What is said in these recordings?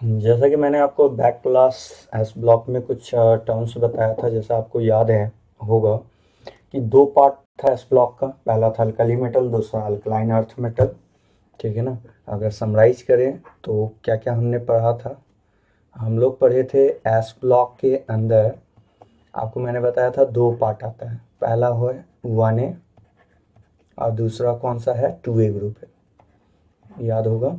जैसा कि मैंने आपको बैक क्लास एस ब्लॉक में कुछ टर्म्स बताया था, जैसा आपको याद है होगा कि दो पार्ट था एस ब्लॉक का। पहला था अल्कली मेटल, दूसरा अल्कलाइन अर्थ मेटल। ठीक है ना। अगर समराइज करें तो क्या क्या हमने पढ़ा था। हम लोग पढ़े थे एस ब्लॉक के अंदर, आपको मैंने बताया था दो पार्ट आता है। पहला है 1A और दूसरा कौन सा है, 2A ग्रुप है, याद होगा।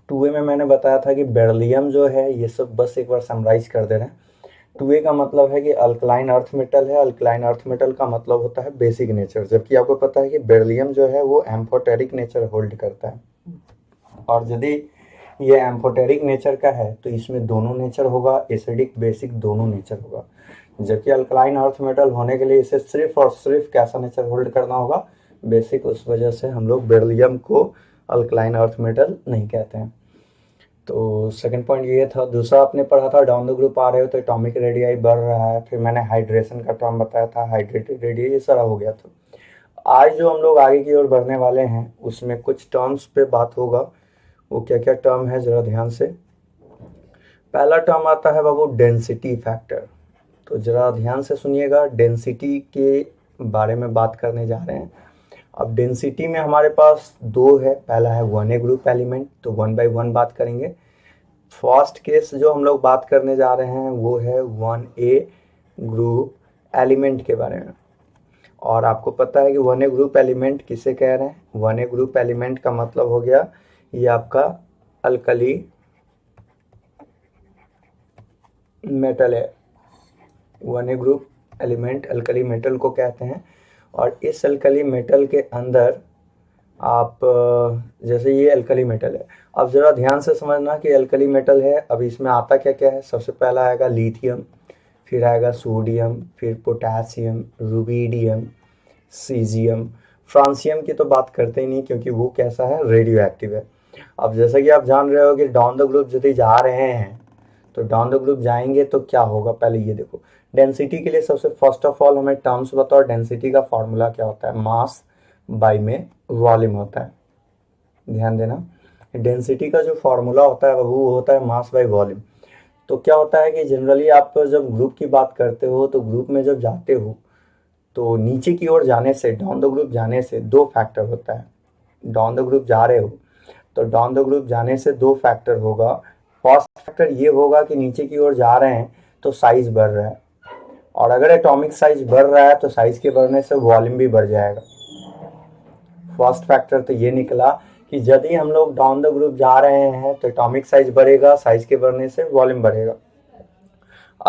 2A में मैंने बताया था कि बेरिलियम जो है, ये सब बस एक बार समराइज कर दे रहे हैं। 2A का मतलब है कि अल्कलाइन अर्थ मेटल है। अल्कलाइन अर्थ मेटल का मतलब होता है बेसिक नेचर, जबकि आपको पता है कि बेरिलियम जो है वो एम्फोटेरिक नेचर होल्ड करता है। और यदि ये एम्फोटेरिक नेचर का है तो इसमें दोनों नेचर होगा, एसिडिक बेसिक दोनों नेचर होगा। जबकि अल्कलाइन अर्थ मेटल होने के लिए इसे सिर्फ और सिर्फ कैसा नेचर होल्ड करना होगा, बेसिक। उस वजह से हम लोग बेरिलियम को अल्कलाइन अर्थ मेटल नहीं कहते हैं। तो सेकंड पॉइंट ये था। दूसरा आपने पढ़ा था डाउन द ग्रुप आ रहे हो तो एटॉमिक रेडियाई बढ़ रहा है। फिर मैंने हाइड्रेशन का टर्म बताया था, हाइड्रेटेड रेडियाई, ये सारा हो गया था। आज जो हम लोग आगे की ओर बढ़ने वाले हैं उसमें कुछ टर्म्स पे बात होगा। वो क्या क्या टर्म है जरा ध्यान से। पहला टर्म आता है बाबू डेंसिटी फैक्टर। तो जरा ध्यान से सुनिएगा, डेंसिटी के बारे में बात करने जा रहे हैं। अब डेंसिटी में हमारे पास दो है। पहला है 1A ग्रुप एलिमेंट, तो 1 by 1 बात करेंगे। फर्स्ट केस जो हम लोग बात करने जा रहे हैं वो है 1A ग्रुप एलिमेंट के बारे में। और आपको पता है कि 1A ग्रुप एलिमेंट किसे कह रहे हैं। 1A ग्रुप एलिमेंट का मतलब हो गया ये आपका अल्कली मेटल है। 1A group element alkali metal को कहते हैं। और इस अल्कली मेटल के अंदर आप जैसे ये अल्कली मेटल है, अब ज़रा ध्यान से समझना कि अल्कली मेटल है। अब इसमें आता क्या क्या है। सबसे पहला आएगा लिथियम, फिर आएगा सोडियम, फिर पोटेशियम, रुबिडियम, सीजियम। फ्रांसियम की तो बात करते ही नहीं क्योंकि वो कैसा है, रेडियो एक्टिव है। अब जैसा कि आप जान रहे हो कि डाउन द ग्रुप यदि जा रहे हैं तो डाउन द ग्रुप जाएंगे तो क्या होगा, पहले ये देखो। डेंसिटी के लिए सबसे फर्स्ट ऑफ ऑल हमें टर्म्स बताओ। डेंसिटी का फॉर्मूला क्या होता है, मास बाई में वॉल्यूम होता है। ध्यान देना, डेंसिटी का जो फॉर्मूला होता है वो होता है मास बाई वॉल्यूम। तो क्या होता है कि जनरली आप जब ग्रुप की बात करते हो तो ग्रुप में जब जाते हो तो नीचे की ओर जाने से, डाउन द ग्रुप जाने से दो फैक्टर होता है। डाउन द ग्रुप जा रहे हो तो डाउन द ग्रुप जाने से दो फैक्टर होगा। फर्स्ट फैक्टर ये होगा कि नीचे की ओर जा रहे हैं तो साइज बढ़ रहा है, और अगर एटॉमिक साइज बढ़ रहा है तो साइज के बढ़ने से वॉल्यूम भी बढ़ जाएगा। फर्स्ट फैक्टर तो ये निकला कि यदि हम लोग डाउन द ग्रुप जा रहे हैं तो एटॉमिक साइज बढ़ेगा, साइज के बढ़ने से वॉल्यूम बढ़ेगा।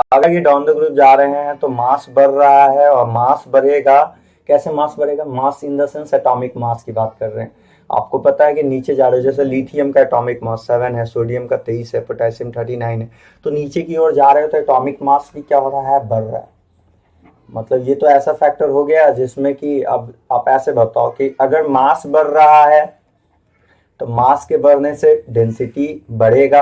अगर ये डाउन द ग्रुप जा रहे हैं तो मास बढ़ रहा है, और मास बढ़ेगा। कैसे मास बढ़ेगा, mass in the sense atomic mass की बात कर रहे हैं। आपको पता है कि नीचे जा रहे हो, जैसे लिथियम का एटॉमिक मास 7 है, सोडियम का 23 है, पोटेशियम 39 है। तो नीचे की ओर जा रहे हो तो एटॉमिक मास भी क्या हो रहा है, बढ़ रहा है। मतलब ये तो ऐसा फैक्टर हो गया जिसमें कि अब आप ऐसे बताओ कि अगर मास बढ़ रहा है तो मास के बढ़ने से डेंसिटी बढ़ेगा।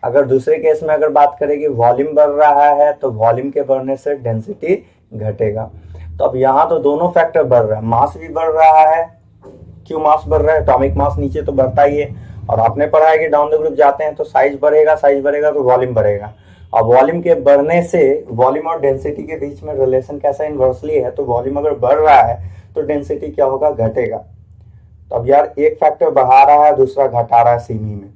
अगर दूसरे केस में अगर बात करें कि वॉल्यूम बढ़ रहा है तो वॉल्यूम के बढ़ने से डेंसिटी घटेगा। तो अब यहाँ तो दोनों फैक्टर बढ़ रहा है, मास भी बढ़ रहा है। क्यों मास बढ़ रहा है, एटॉमिक मास नीचे तो बढ़ता ही है। और आपने पढ़ा है कि डाउन द ग्रुप जाते हैं तो साइज बढ़ेगा, साइज बढ़ेगा तो वॉल्यूम बढ़ेगा। अब वॉल्यूम के बढ़ने से, वॉल्यूम और डेंसिटी के बीच में रिलेशन कैसा इन्वर्सली है, तो वॉल्यूम अगर बढ़ रहा है तो डेंसिटी क्या होगा, घटेगा। तो अब यार एक फैक्टर बढ़ा रहा है दूसरा घटा रहा है सीमी में,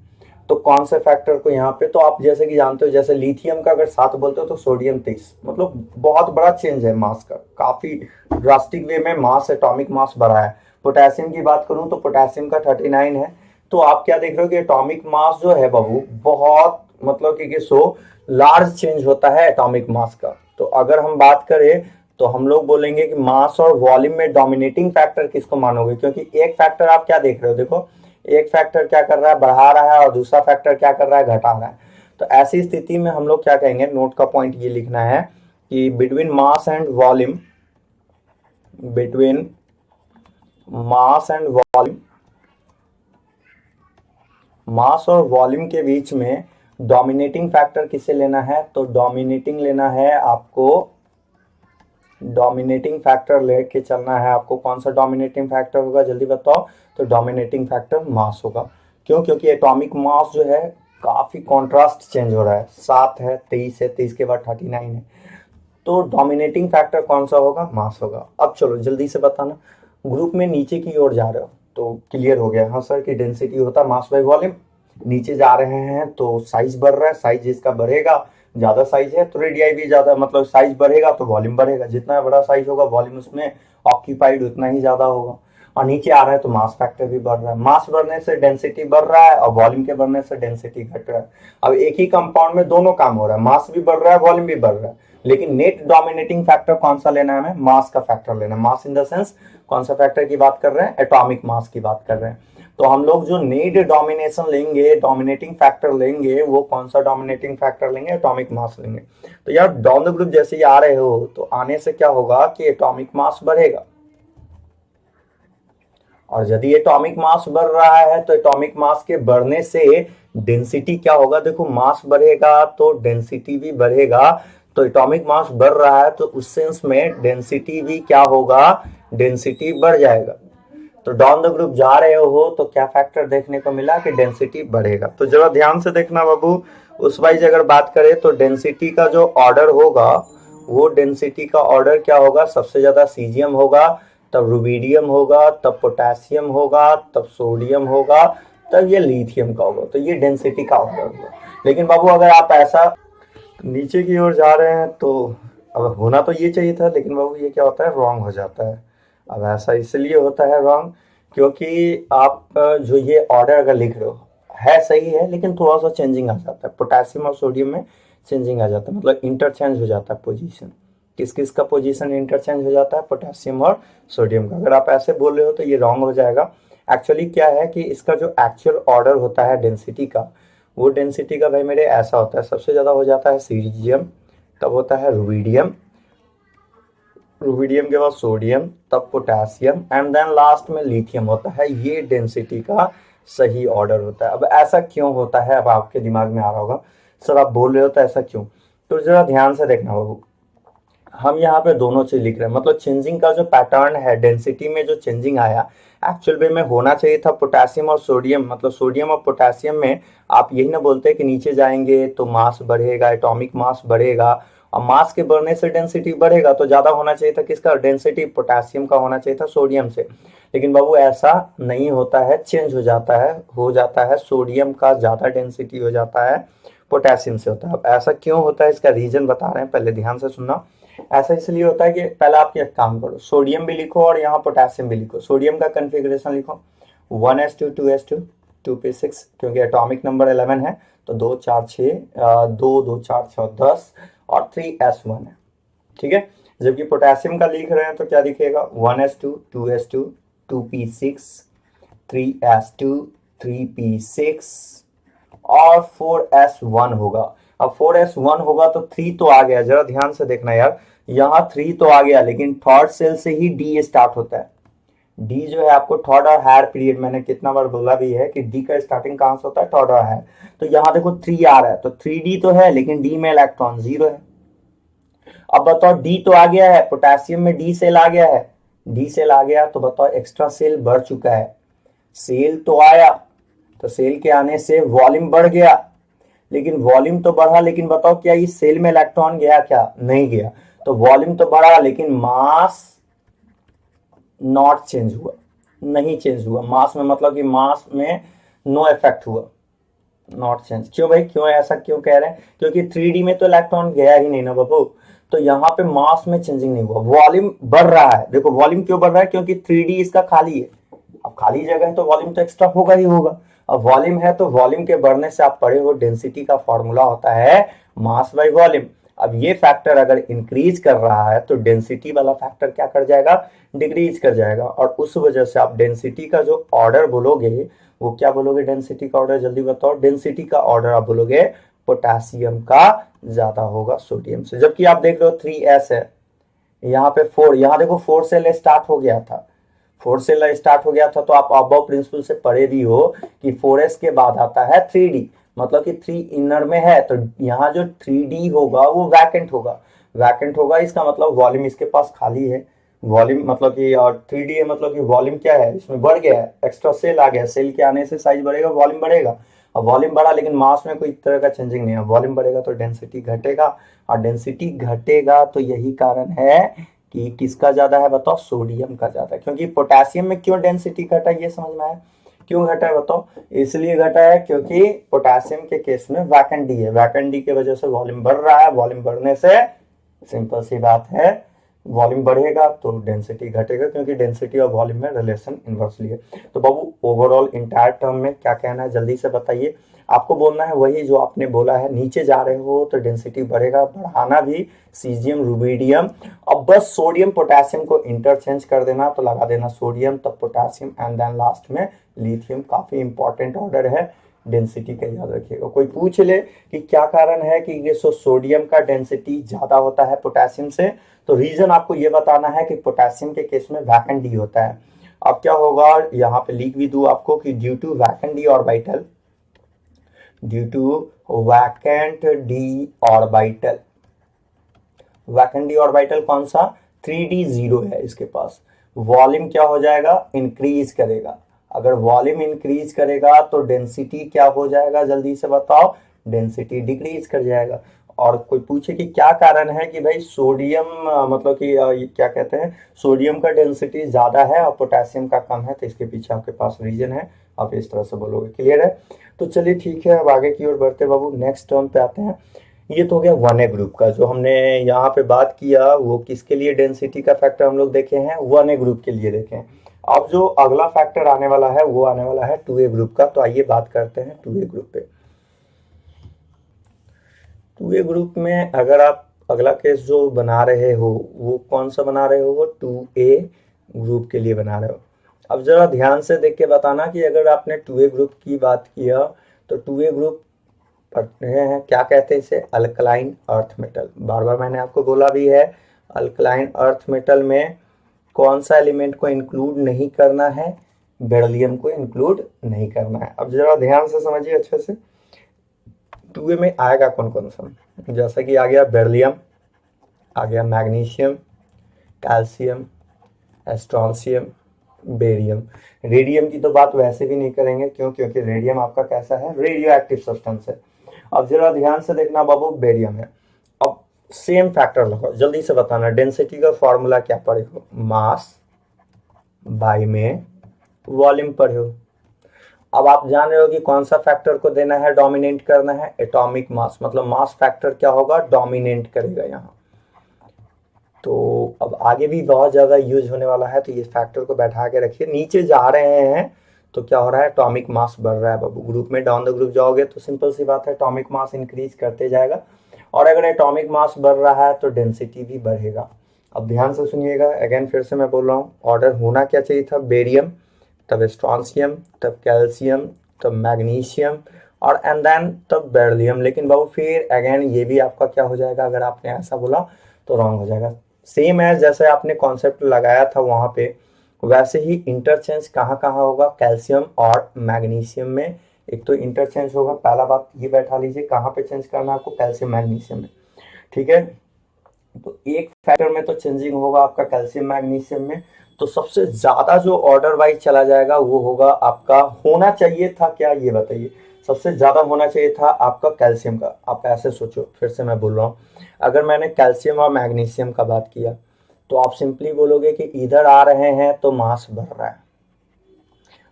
तो कौन से फैक्टर को यहाँ पे, तो आप जैसे कि जानते हो, जैसे लिथियम का अगर 7 बोलते हो तो सोडियम 23, मतलब बहुत बड़ा चेंज है मास का, काफी ड्रास्टिक वे में मास, एटॉमिक मास बढ़ा है। पोटेशियम की बात करूं तो पोटेशियम का 39 है। तो आप क्या देख रहे हो कि एटॉमिक मास जो है बाबू बहुत, मतलब कि सो लार्ज चेंज होता है एटॉमिक मास का। तो अगर हम बात करें तो हम लोग बोलेंगे कि मास और वॉल्यूम में डोमिनेटिंग फैक्टर किसको मानोगे, क्योंकि एक फैक्टर आप क्या देख रहे हो, देखो एक फैक्टर क्या कर रहा है, बढ़ा रहा है, और दूसरा फैक्टर क्या कर रहा है, घटा रहा है। तो ऐसी स्थिति में हम लोग क्या कहेंगे, नोट का पॉइंट ये लिखना है कि between mass and volume, between mass and volume, mass और वॉल्यूम के बीच में डोमिनेटिंग फैक्टर किसे लेना है, तो डोमिनेटिंग लेना है आपको, डोमिनेटिंग फैक्टर लेके चलना है आपको। कौन सा डोमिनेटिंग फैक्टर होगा, जल्दी बताओ। तो डोमिनेटिंग फैक्टर मास होगा। क्यों, क्योंकि एटॉमिक मास जो है काफी कॉन्ट्रास्ट चेंज हो रहा है, 7 है, 23 है, 23 के बाद 39 है। तो डोमिनेटिंग फैक्टर कौन सा होगा? मास होगा। अब चलो जल्दी से बताना, ग्रुप में नीचे की ओर जा रहे हो तो क्लियर हो गया, हाँ सर की डेंसिटी होता है मास बाई वॉल्यूम। नीचे जा रहे हैं तो साइज बढ़ रहा है, साइज इसका बढ़ेगा, ज्यादा साइज है तो रेडियाई भी ज्यादा, मतलब साइज बढ़ेगा तो वॉल्यूम बढ़ेगा, जितना बड़ा साइज होगा वॉल्यूम उसमें ऑक्यूपाइड उतना ही ज्यादा होगा। और नीचे आ रहा है तो मास फैक्टर भी बढ़ रहा है, मास बढ़ने से डेंसिटी बढ़ रहा है और वॉल्यूम के बढ़ने से डेंसिटी घट रहा है। अब एक ही कंपाउंड में दोनों काम हो रहा है, मास भी बढ़ रहा है वॉल्यूम भी बढ़ रहा है, लेकिन नेट डोमिनेटिंग फैक्टर कौन सा लेना है हमें? मास का फैक्टर लेना है। मास इन द सेंस कौन सा फैक्टर की बात कर रहे हैं? एटॉमिक मास की बात कर रहे हैं। तो हम लोग जो नेट डोमिनेशन लेंगे, डोमिनेटिंग फैक्टर लेंगे, वो कौन सा डोमिनेटिंग फैक्टर लेंगे? एटॉमिक मास लेंगे। तो यार डाउन द ग्रुप जैसे ही आ रहे हो तो आने से क्या होगा कि एटॉमिक मास बढ़ेगा, और यदि एटॉमिक मास बढ़ रहा है तो एटॉमिक मास के बढ़ने से डेंसिटी क्या होगा? देखो मास बढ़ेगा तो डेंसिटी भी बढ़ेगा, तो एटॉमिक मास बढ़ रहा है तो उस सेंस में डेंसिटी भी क्या होगा? डेंसिटी बढ़ जाएगा। तो डाउन द ग्रुप जा रहे हो तो क्या फैक्टर देखने को मिला कि डेंसिटी बढ़ेगा। तो जरा ध्यान से देखना बाबू, उस वाइज अगर बात करें तो डेंसिटी का जो ऑर्डर होगा, वो डेंसिटी का ऑर्डर क्या होगा? सबसे ज्यादा सीजियम होगा, तब रुबीडियम होगा, तब पोटेशियम होगा, तब सोडियम होगा, तब ये लिथियम का होगा। तो ये डेंसिटी का ऑर्डर होगा। लेकिन बाबू अगर आप ऐसा नीचे की ओर जा रहे हैं तो अब होना तो ये चाहिए था, लेकिन बाबू ये क्या होता है? रॉन्ग हो जाता है। अब ऐसा इसलिए होता है रॉन्ग क्योंकि आप जो ये ऑर्डर अगर लिख रहे हो है सही है, लेकिन थोड़ा सा चेंजिंग आ जाता है, पोटेशियम और सोडियम में चेंजिंग आ जाता है, मतलब इंटरचेंज हो जाता है पोजीशन। किस किस का पोजीशन इंटरचेंज हो जाता है? पोटेशियम और सोडियम का। अगर आप ऐसे बोल रहे हो तो ये रॉन्ग हो जाएगा। एक्चुअली क्या है कि इसका जो एक्चुअल ऑर्डर होता है डेंसिटी का, वो डेंसिटी का भाई मेरे ऐसा होता है, सबसे ज्यादा हो जाता है सीजियम, तब होता है रुबीडियम, रुबीडियम के बाद सोडियम, तब पोटेशियम, एंड देन लास्ट में लिथियम होता है। ये डेंसिटी का सही ऑर्डर होता है। अब ऐसा क्यों होता है? अब आपके दिमाग में आ रहा होगा सर आप बोल रहे हो तो ऐसा क्यों? तो जरा ध्यान से देखना बाबू, हम यहाँ पे दोनों चीज लिख रहे हैं, मतलब चेंजिंग का जो पैटर्न है, डेंसिटी में जो चेंजिंग आया, एक्चुअल वे में होना चाहिए था पोटेशियम और सोडियम, मतलब सोडियम और पोटेशियम में आप यही ना बोलते कि नीचे जाएंगे तो मास बढ़ेगा, एटॉमिक मास बढ़ेगा, और मास के बढ़ने से डेंसिटी बढ़ेगा, तो ज्यादा होना चाहिए था किसका? डेंसिटी पोटेशियम का होना चाहिए था सोडियम से। लेकिन बाबू ऐसा नहीं होता है, चेंज हो जाता है सोडियम का ज्यादा डेंसिटी हो जाता है पोटेशियम से होता है। अब ऐसा क्यों होता है इसका रीजन बता रहे हैं, पहले ध्यान से सुनना। ऐसा इसलिए होता है कि पहले आप एक काम करो, सोडियम भी लिखो और यहाँ पोटेशियम भी लिखो। सोडियम का कन्फिग्रेशन लिखो 1s2 2s2 2p6, क्योंकि एटॉमिक नंबर 11 है तो 2 4 6 2 2 4 6 10 और 3s1 है, ठीक है। जबकि पोटेशियम का लिख रहे हैं तो क्या दिखेगा? 1s2 2s2 2p6 3s2 3p6 और 4s1 होगा। अब 4s1 होगा तो 3 तो आ गया, जरा ध्यान से देखना यार, यहाँ 3 तो आ गया, लेकिन थर्ड सेल से ही डी स्टार्ट होता है। डी जो है आपको थर्ड और हायर पीरियड, मैंने कितना बार बोला भी है कि डी का स्टार्टिंग कहां से होता है? थर्ड और हायर। तो यहाँ देखो 3 आ रहा है तो 3d तो है, लेकिन डी में इलेक्ट्रॉन 0 है। अब बताओ डी तो आ गया है, पोटेशियम में डी सेल आ गया है, डी सेल आ गया तो बताओ एक्स्ट्रा सेल बढ़ चुका है, सेल तो आया, तो सेल के आने से वॉल्यूम बढ़ गया, लेकिन वॉल्यूम तो बढ़ा, लेकिन बताओ क्या इस सेल में इलेक्ट्रॉन गया? क्या नहीं गया। तो वॉल्यूम तो बढ़ा लेकिन मास नॉट चेंज हुआ, नहीं चेंज हुआ मास में, मतलब कि मास में नो इफेक्ट हुआ, नॉट चेंज। क्यों भाई, क्यों ऐसा क्यों कह रहे हैं? क्योंकि 3D में तो इलेक्ट्रॉन गया ही नहीं ना बाबू, तो यहाँ पे मास में चेंजिंग नहीं हुआ, वॉल्यूम बढ़ रहा है। देखो वॉल्यूम क्यों बढ़ रहा है? क्योंकि 3D इसका खाली है, अब खाली जगह है तो वॉल्यूम तो एक्स्ट्रा होगा ही होगा। अब वॉल्यूम है तो वॉल्यूम के बढ़ने से आप पढ़े हो डेंसिटी का फॉर्मूला होता है मास बाय वॉल्यूम। अब ये फैक्टर अगर इंक्रीज कर रहा है तो डेंसिटी वाला फैक्टर क्या कर जाएगा? डिक्रीज कर जाएगा, और उस वजह से आप डेंसिटी का जो ऑर्डर बोलोगे वो क्या बोलोगे? डेंसिटी का ऑर्डर जल्दी बताओ। डेंसिटी का ऑर्डर आप बोलोगे पोटेशियम का ज्यादा होगा सोडियम से। जबकि आप देख रहे हो 3s है, यहाँ पे 4, यहाँ देखो 4 से स्टार्ट हो गया था, 4 से स्टार्ट हो गया था, तो आप अबव प्रिंसिपल से पढ़े भी हो कि 4s के बाद आता है 3d, मतलब कि 3 इनर में है, तो यहाँ जो 3d होगा वो वैकेंट होगा, वैकेंट होगा इसका मतलब वॉल्यूम इसके पास खाली है, वॉल्यूम मतलब कि, और 3d है मतलब कि वॉल्यूम क्या है इसमें? बढ़ गया है, एक्स्ट्रा सेल आ गया, सेल के आने से साइज बढ़ेगा, वॉल्यूम बढ़ेगा। अब वॉल्यूम बढ़ा लेकिन मास में कोई तरह का चेंजिंग नहीं है, वॉल्यूम बढ़ेगा तो डेंसिटी घटेगा, और डेंसिटी घटेगा तो यही कारण है कि किसका ज्यादा है बताओ, सोडियम का ज्यादा है। क्योंकि पोटेशियम में क्यों डेंसिटी घटा, ये समझ में आया क्यों घटा है बताओ, इसलिए घटा है क्योंकि पोटेशियम के केस में वैकेंट डी है, वैकेंट डी की वजह से वॉल्यूम बढ़ रहा है, वॉल्यूम बढ़ने से सिंपल सी बात है वॉल्यूम बढ़ेगा तो डेंसिटी घटेगा, क्योंकि डेंसिटी और वॉल्यूम में रिलेशन इन्वर्सली है। तो बाबू ओवरऑल इंटायर टर्म में क्या कहना है जल्दी से बताइए, आपको बोलना है वही जो आपने बोला है, नीचे जा रहे हो तो डेंसिटी बढ़ेगा, बढ़ाना भी सीजियम रुबिडियम, अब बस सोडियम पोटेशियम को इंटरचेंज कर देना, तो लगा देना सोडियम तब पोटेशियम एंड देन लास्ट में लिथियम। काफी इंपॉर्टेंट ऑर्डर है, डेंसिटी का याद रखिएगा। कोई पूछ ले कि क्या कारण है कि ये सोडियम का डेंसिटी ज्यादा होता है पोटेशियम से, तो रीजन आपको ये बताना है कि पोटेशियम के केस में वैकेंट डी होता है। अब क्या होगा, यहाँ पे लिख भी दूं आपको कि due to vacant D orbital, due to vacant D orbital, vacant D orbital कौन सा 3d0 है इसके पास, वॉल्यूम क्या हो जाएगा इंक्रीज करेगा, अगर वॉल्यूम इंक्रीज करेगा तो डेंसिटी क्या हो जाएगा जल्दी से बताओ, डेंसिटी डिक्रीज कर जाएगा। और कोई पूछे कि क्या कारण है कि भाई सोडियम मतलब कि क्या कहते हैं सोडियम का डेंसिटी ज्यादा है और पोटेशियम का कम है, तो इसके पीछे आपके पास रीजन है, आप इस तरह से बोलोगे। क्लियर है, तो चलिए ठीक है, अब आगे की ओर बढ़ते बाबू, नेक्स्ट टर्म पे आते हैं। ये तो हो गया 1A ग्रुप का, जो हमने यहाँ पे बात किया वो किसके लिए डेंसिटी का फैक्टर हम लोग देखे हैं, 1A ग्रुप के लिए देखे हैं। अब जो अगला फैक्टर आने वाला है वो आने वाला है 2A ग्रुप का, तो आइए बात करते हैं 2A ग्रुप पे। 2A ग्रुप में अगर आप अगला केस जो बना रहे हो वो कौन सा बना रहे हो, 2A ग्रुप के लिए बना रहे हो। अब जरा ध्यान से देख के बताना कि अगर आपने 2A ग्रुप की बात किया तो 2A ग्रुप पढ़ते हैं क्या कहते हैं इसे, अल्कलाइन अर्थ मेटल। बार बार मैंने आपको बोला भी है, अल्कलाइन अर्थ मेटल में कौन सा एलिमेंट को इंक्लूड नहीं करना है, बेरिलियम को इंक्लूड नहीं करना है। अब जरा ध्यान से समझिए अच्छे से, 2A में आएगा कौन कौन सा, जैसा कि आ गया बेरिलियम, आ गया मैग्नीशियम, कैल्शियम, एस्ट्रोंशियम, बेरियम। रेडियम की तो बात वैसे भी नहीं करेंगे, क्यों, क्योंकि रेडियम आपका कैसा है, रेडियो एक्टिव सब्सटेंस है। अब जरा ध्यान से देखना बाबू, बेरियम है। अब सेम फैक्टर लगाओ, जल्दी से बताना डेंसिटी का फॉर्मूला क्या पढ़े हो, मास बाई में वॉल्यूम पढ़े हो। अब आप जान रहे हो कि कौन सा फैक्टर को देना है, डोमिनेट करना है, एटॉमिक मास, मतलब मास फैक्टर क्या होगा, डोमिनेट करेगा यहाँ। तो अब आगे भी बहुत ज्यादा यूज होने वाला है, तो ये फैक्टर को बैठा के रखिए। नीचे जा रहे हैं तो क्या हो रहा है, एटॉमिक मास बढ़ रहा है बाबू, ग्रुप में डाउन द ग्रुप जाओगे तो सिंपल सी बात है एटॉमिक मास इंक्रीज करते जाएगा, और अगर एटॉमिक मास बढ़ रहा है तो डेंसिटी भी बढ़ेगा। अब ध्यान से सुनिएगा, अगेन फिर से मैं बोल रहा हूँ, ऑर्डर होना क्या चाहिए था, बेरियम, तब स्ट्रॉन्शियम, तब कैल्शियम, तब मैग्नीशियम, और एंड देन तब बेरिलियम। लेकिन बाबू फिर अगेन ये भी आपका क्या हो जाएगा, अगर आपने ऐसा बोला तो रॉन्ग हो जाएगा। सेम है जैसे आपने कॉन्सेप्ट लगाया था वहां पे, वैसे ही इंटरचेंज कहाँ कहाँ होगा, कैल्शियम और मैग्नीशियम में एक तो इंटरचेंज होगा। पहला बात ये बैठा लीजिए, कहाँ पे चेंज करना है आपको, कैल्शियम मैग्नीशियम में, ठीक है। तो एक फैक्टर में तो चेंजिंग होगा आपका कैल्शियम मैग्नीशियम में, तो सबसे ज्यादा जो ऑर्डर वाइज चला जाएगा वो होगा आपका, होना चाहिए था क्या ये बताइए, सबसे ज्यादा होना चाहिए था आपका कैल्शियम का। आप ऐसे सोचो, फिर से मैं बोल रहा हूँ, अगर मैंने कैल्शियम और मैग्नीशियम का बात किया तो आप सिंपली बोलोगे कि इधर आ रहे हैं तो मास बढ़ रहा है।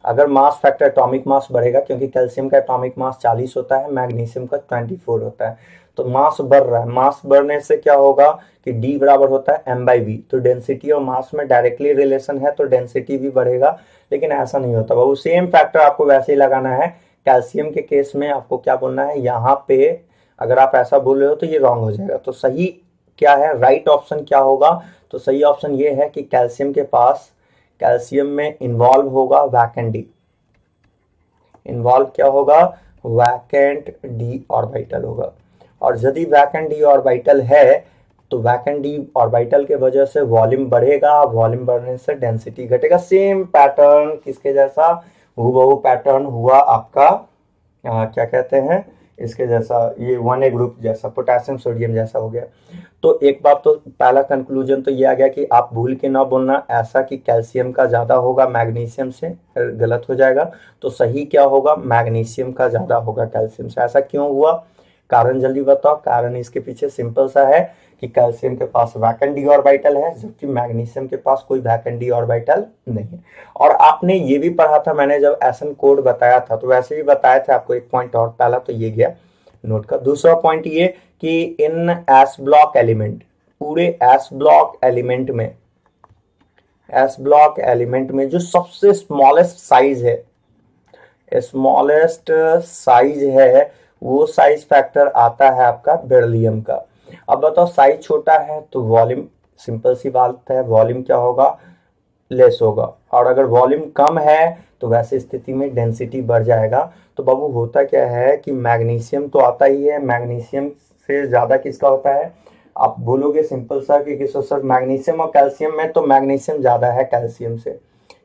अगर मास फैक्टर एटॉमिक मास बढ़ेगा, क्योंकि कैल्शियम का एटॉमिक मास 40 होता है, मैग्नीशियम का 24 होता है, तो मास बढ़ रहा है। मास बढ़ने से क्या होगा कि D बराबर होता है m/v, तो डेंसिटी और मास में डायरेक्टली रिलेशन है, तो डेंसिटी भी बढ़ेगा। लेकिन ऐसा नहीं होता बाबू, सेम फैक्टर आपको वैसे ही लगाना है। कैल्शियम के केस में आपको क्या बोलना है, यहाँ पे अगर आप ऐसा बोल रहे हो तो ये रॉन्ग हो जाएगा। तो सही क्या है, राइट ऑप्शन क्या होगा, तो सही ऑप्शन ये है कि कैल्शियम के पास, कैल्शियम में इन्वॉल्व होगा वैकेंट डी, इन्वॉल्व क्या होगा, वैकेंट डी ऑर्बिटल होगा। और यदि वैकेंट डी ऑर्बिटल है तो वैकेंट डी ऑर्बिटल के वजह से वॉल्यूम बढ़ेगा, वॉल्यूम बढ़ने से डेंसिटी घटेगा। सेम पैटर्न किसके जैसा, हूबहू पैटर्न हुआ आपका क्या कहते हैं, इसके जैसा, ये 1A ग्रुप जैसा, पोटेशियम सोडियम जैसा हो गया। तो एक बात तो पहला कंक्लूजन तो ये आ गया कि आप भूल के ना बोलना ऐसा कि कैल्शियम का ज़्यादा होगा मैग्नीशियम से, गलत हो जाएगा। तो सही क्या होगा, मैग्नीशियम का ज़्यादा होगा कैल्शियम से। ऐसा क्यों हुआ, कारण जल्दी बताओ। कारण इसके पीछे सिंपल सा है कि कैल्शियम के पास वैकेंट डी ऑर्बिटल है, जबकि मैग्नीशियम के पास कोई वैकेंट डी ऑर्बिटल नहीं है। और आपने ये भी पढ़ा था, मैंने जब एसन कोड बताया था तो वैसे भी बताया था आपको। एक पॉइंट और, पहला तो ये गया नोट का। दूसरा पॉइंट ये कि इन एस ब्लॉक एलिमेंट, पूरे एस ब्लॉक एलिमेंट में, एस ब्लॉक एलिमेंट में जो सबसे स्मॉलेस्ट साइज है, स्मॉलेस्ट साइज है, वो साइज फैक्टर आता है आपका बेरिलियम का। अब बताओ साइज छोटा है तो वॉल्यूम, सिंपल सी बात है, वॉल्यूम क्या होगा, लेस होगा। और अगर वॉल्यूम कम है तो वैसे स्थिति में डेंसिटी बढ़ जाएगा। तो बाबू होता क्या है कि मैग्नीशियम तो आता ही है, मैग्नीशियम से ज्यादा किसका होता है, आप बोलोगे सिंपल सा कि किस सर मैग्नीशियम और कैल्शियम में, तो मैग्नीशियम ज्यादा है कैल्शियम से,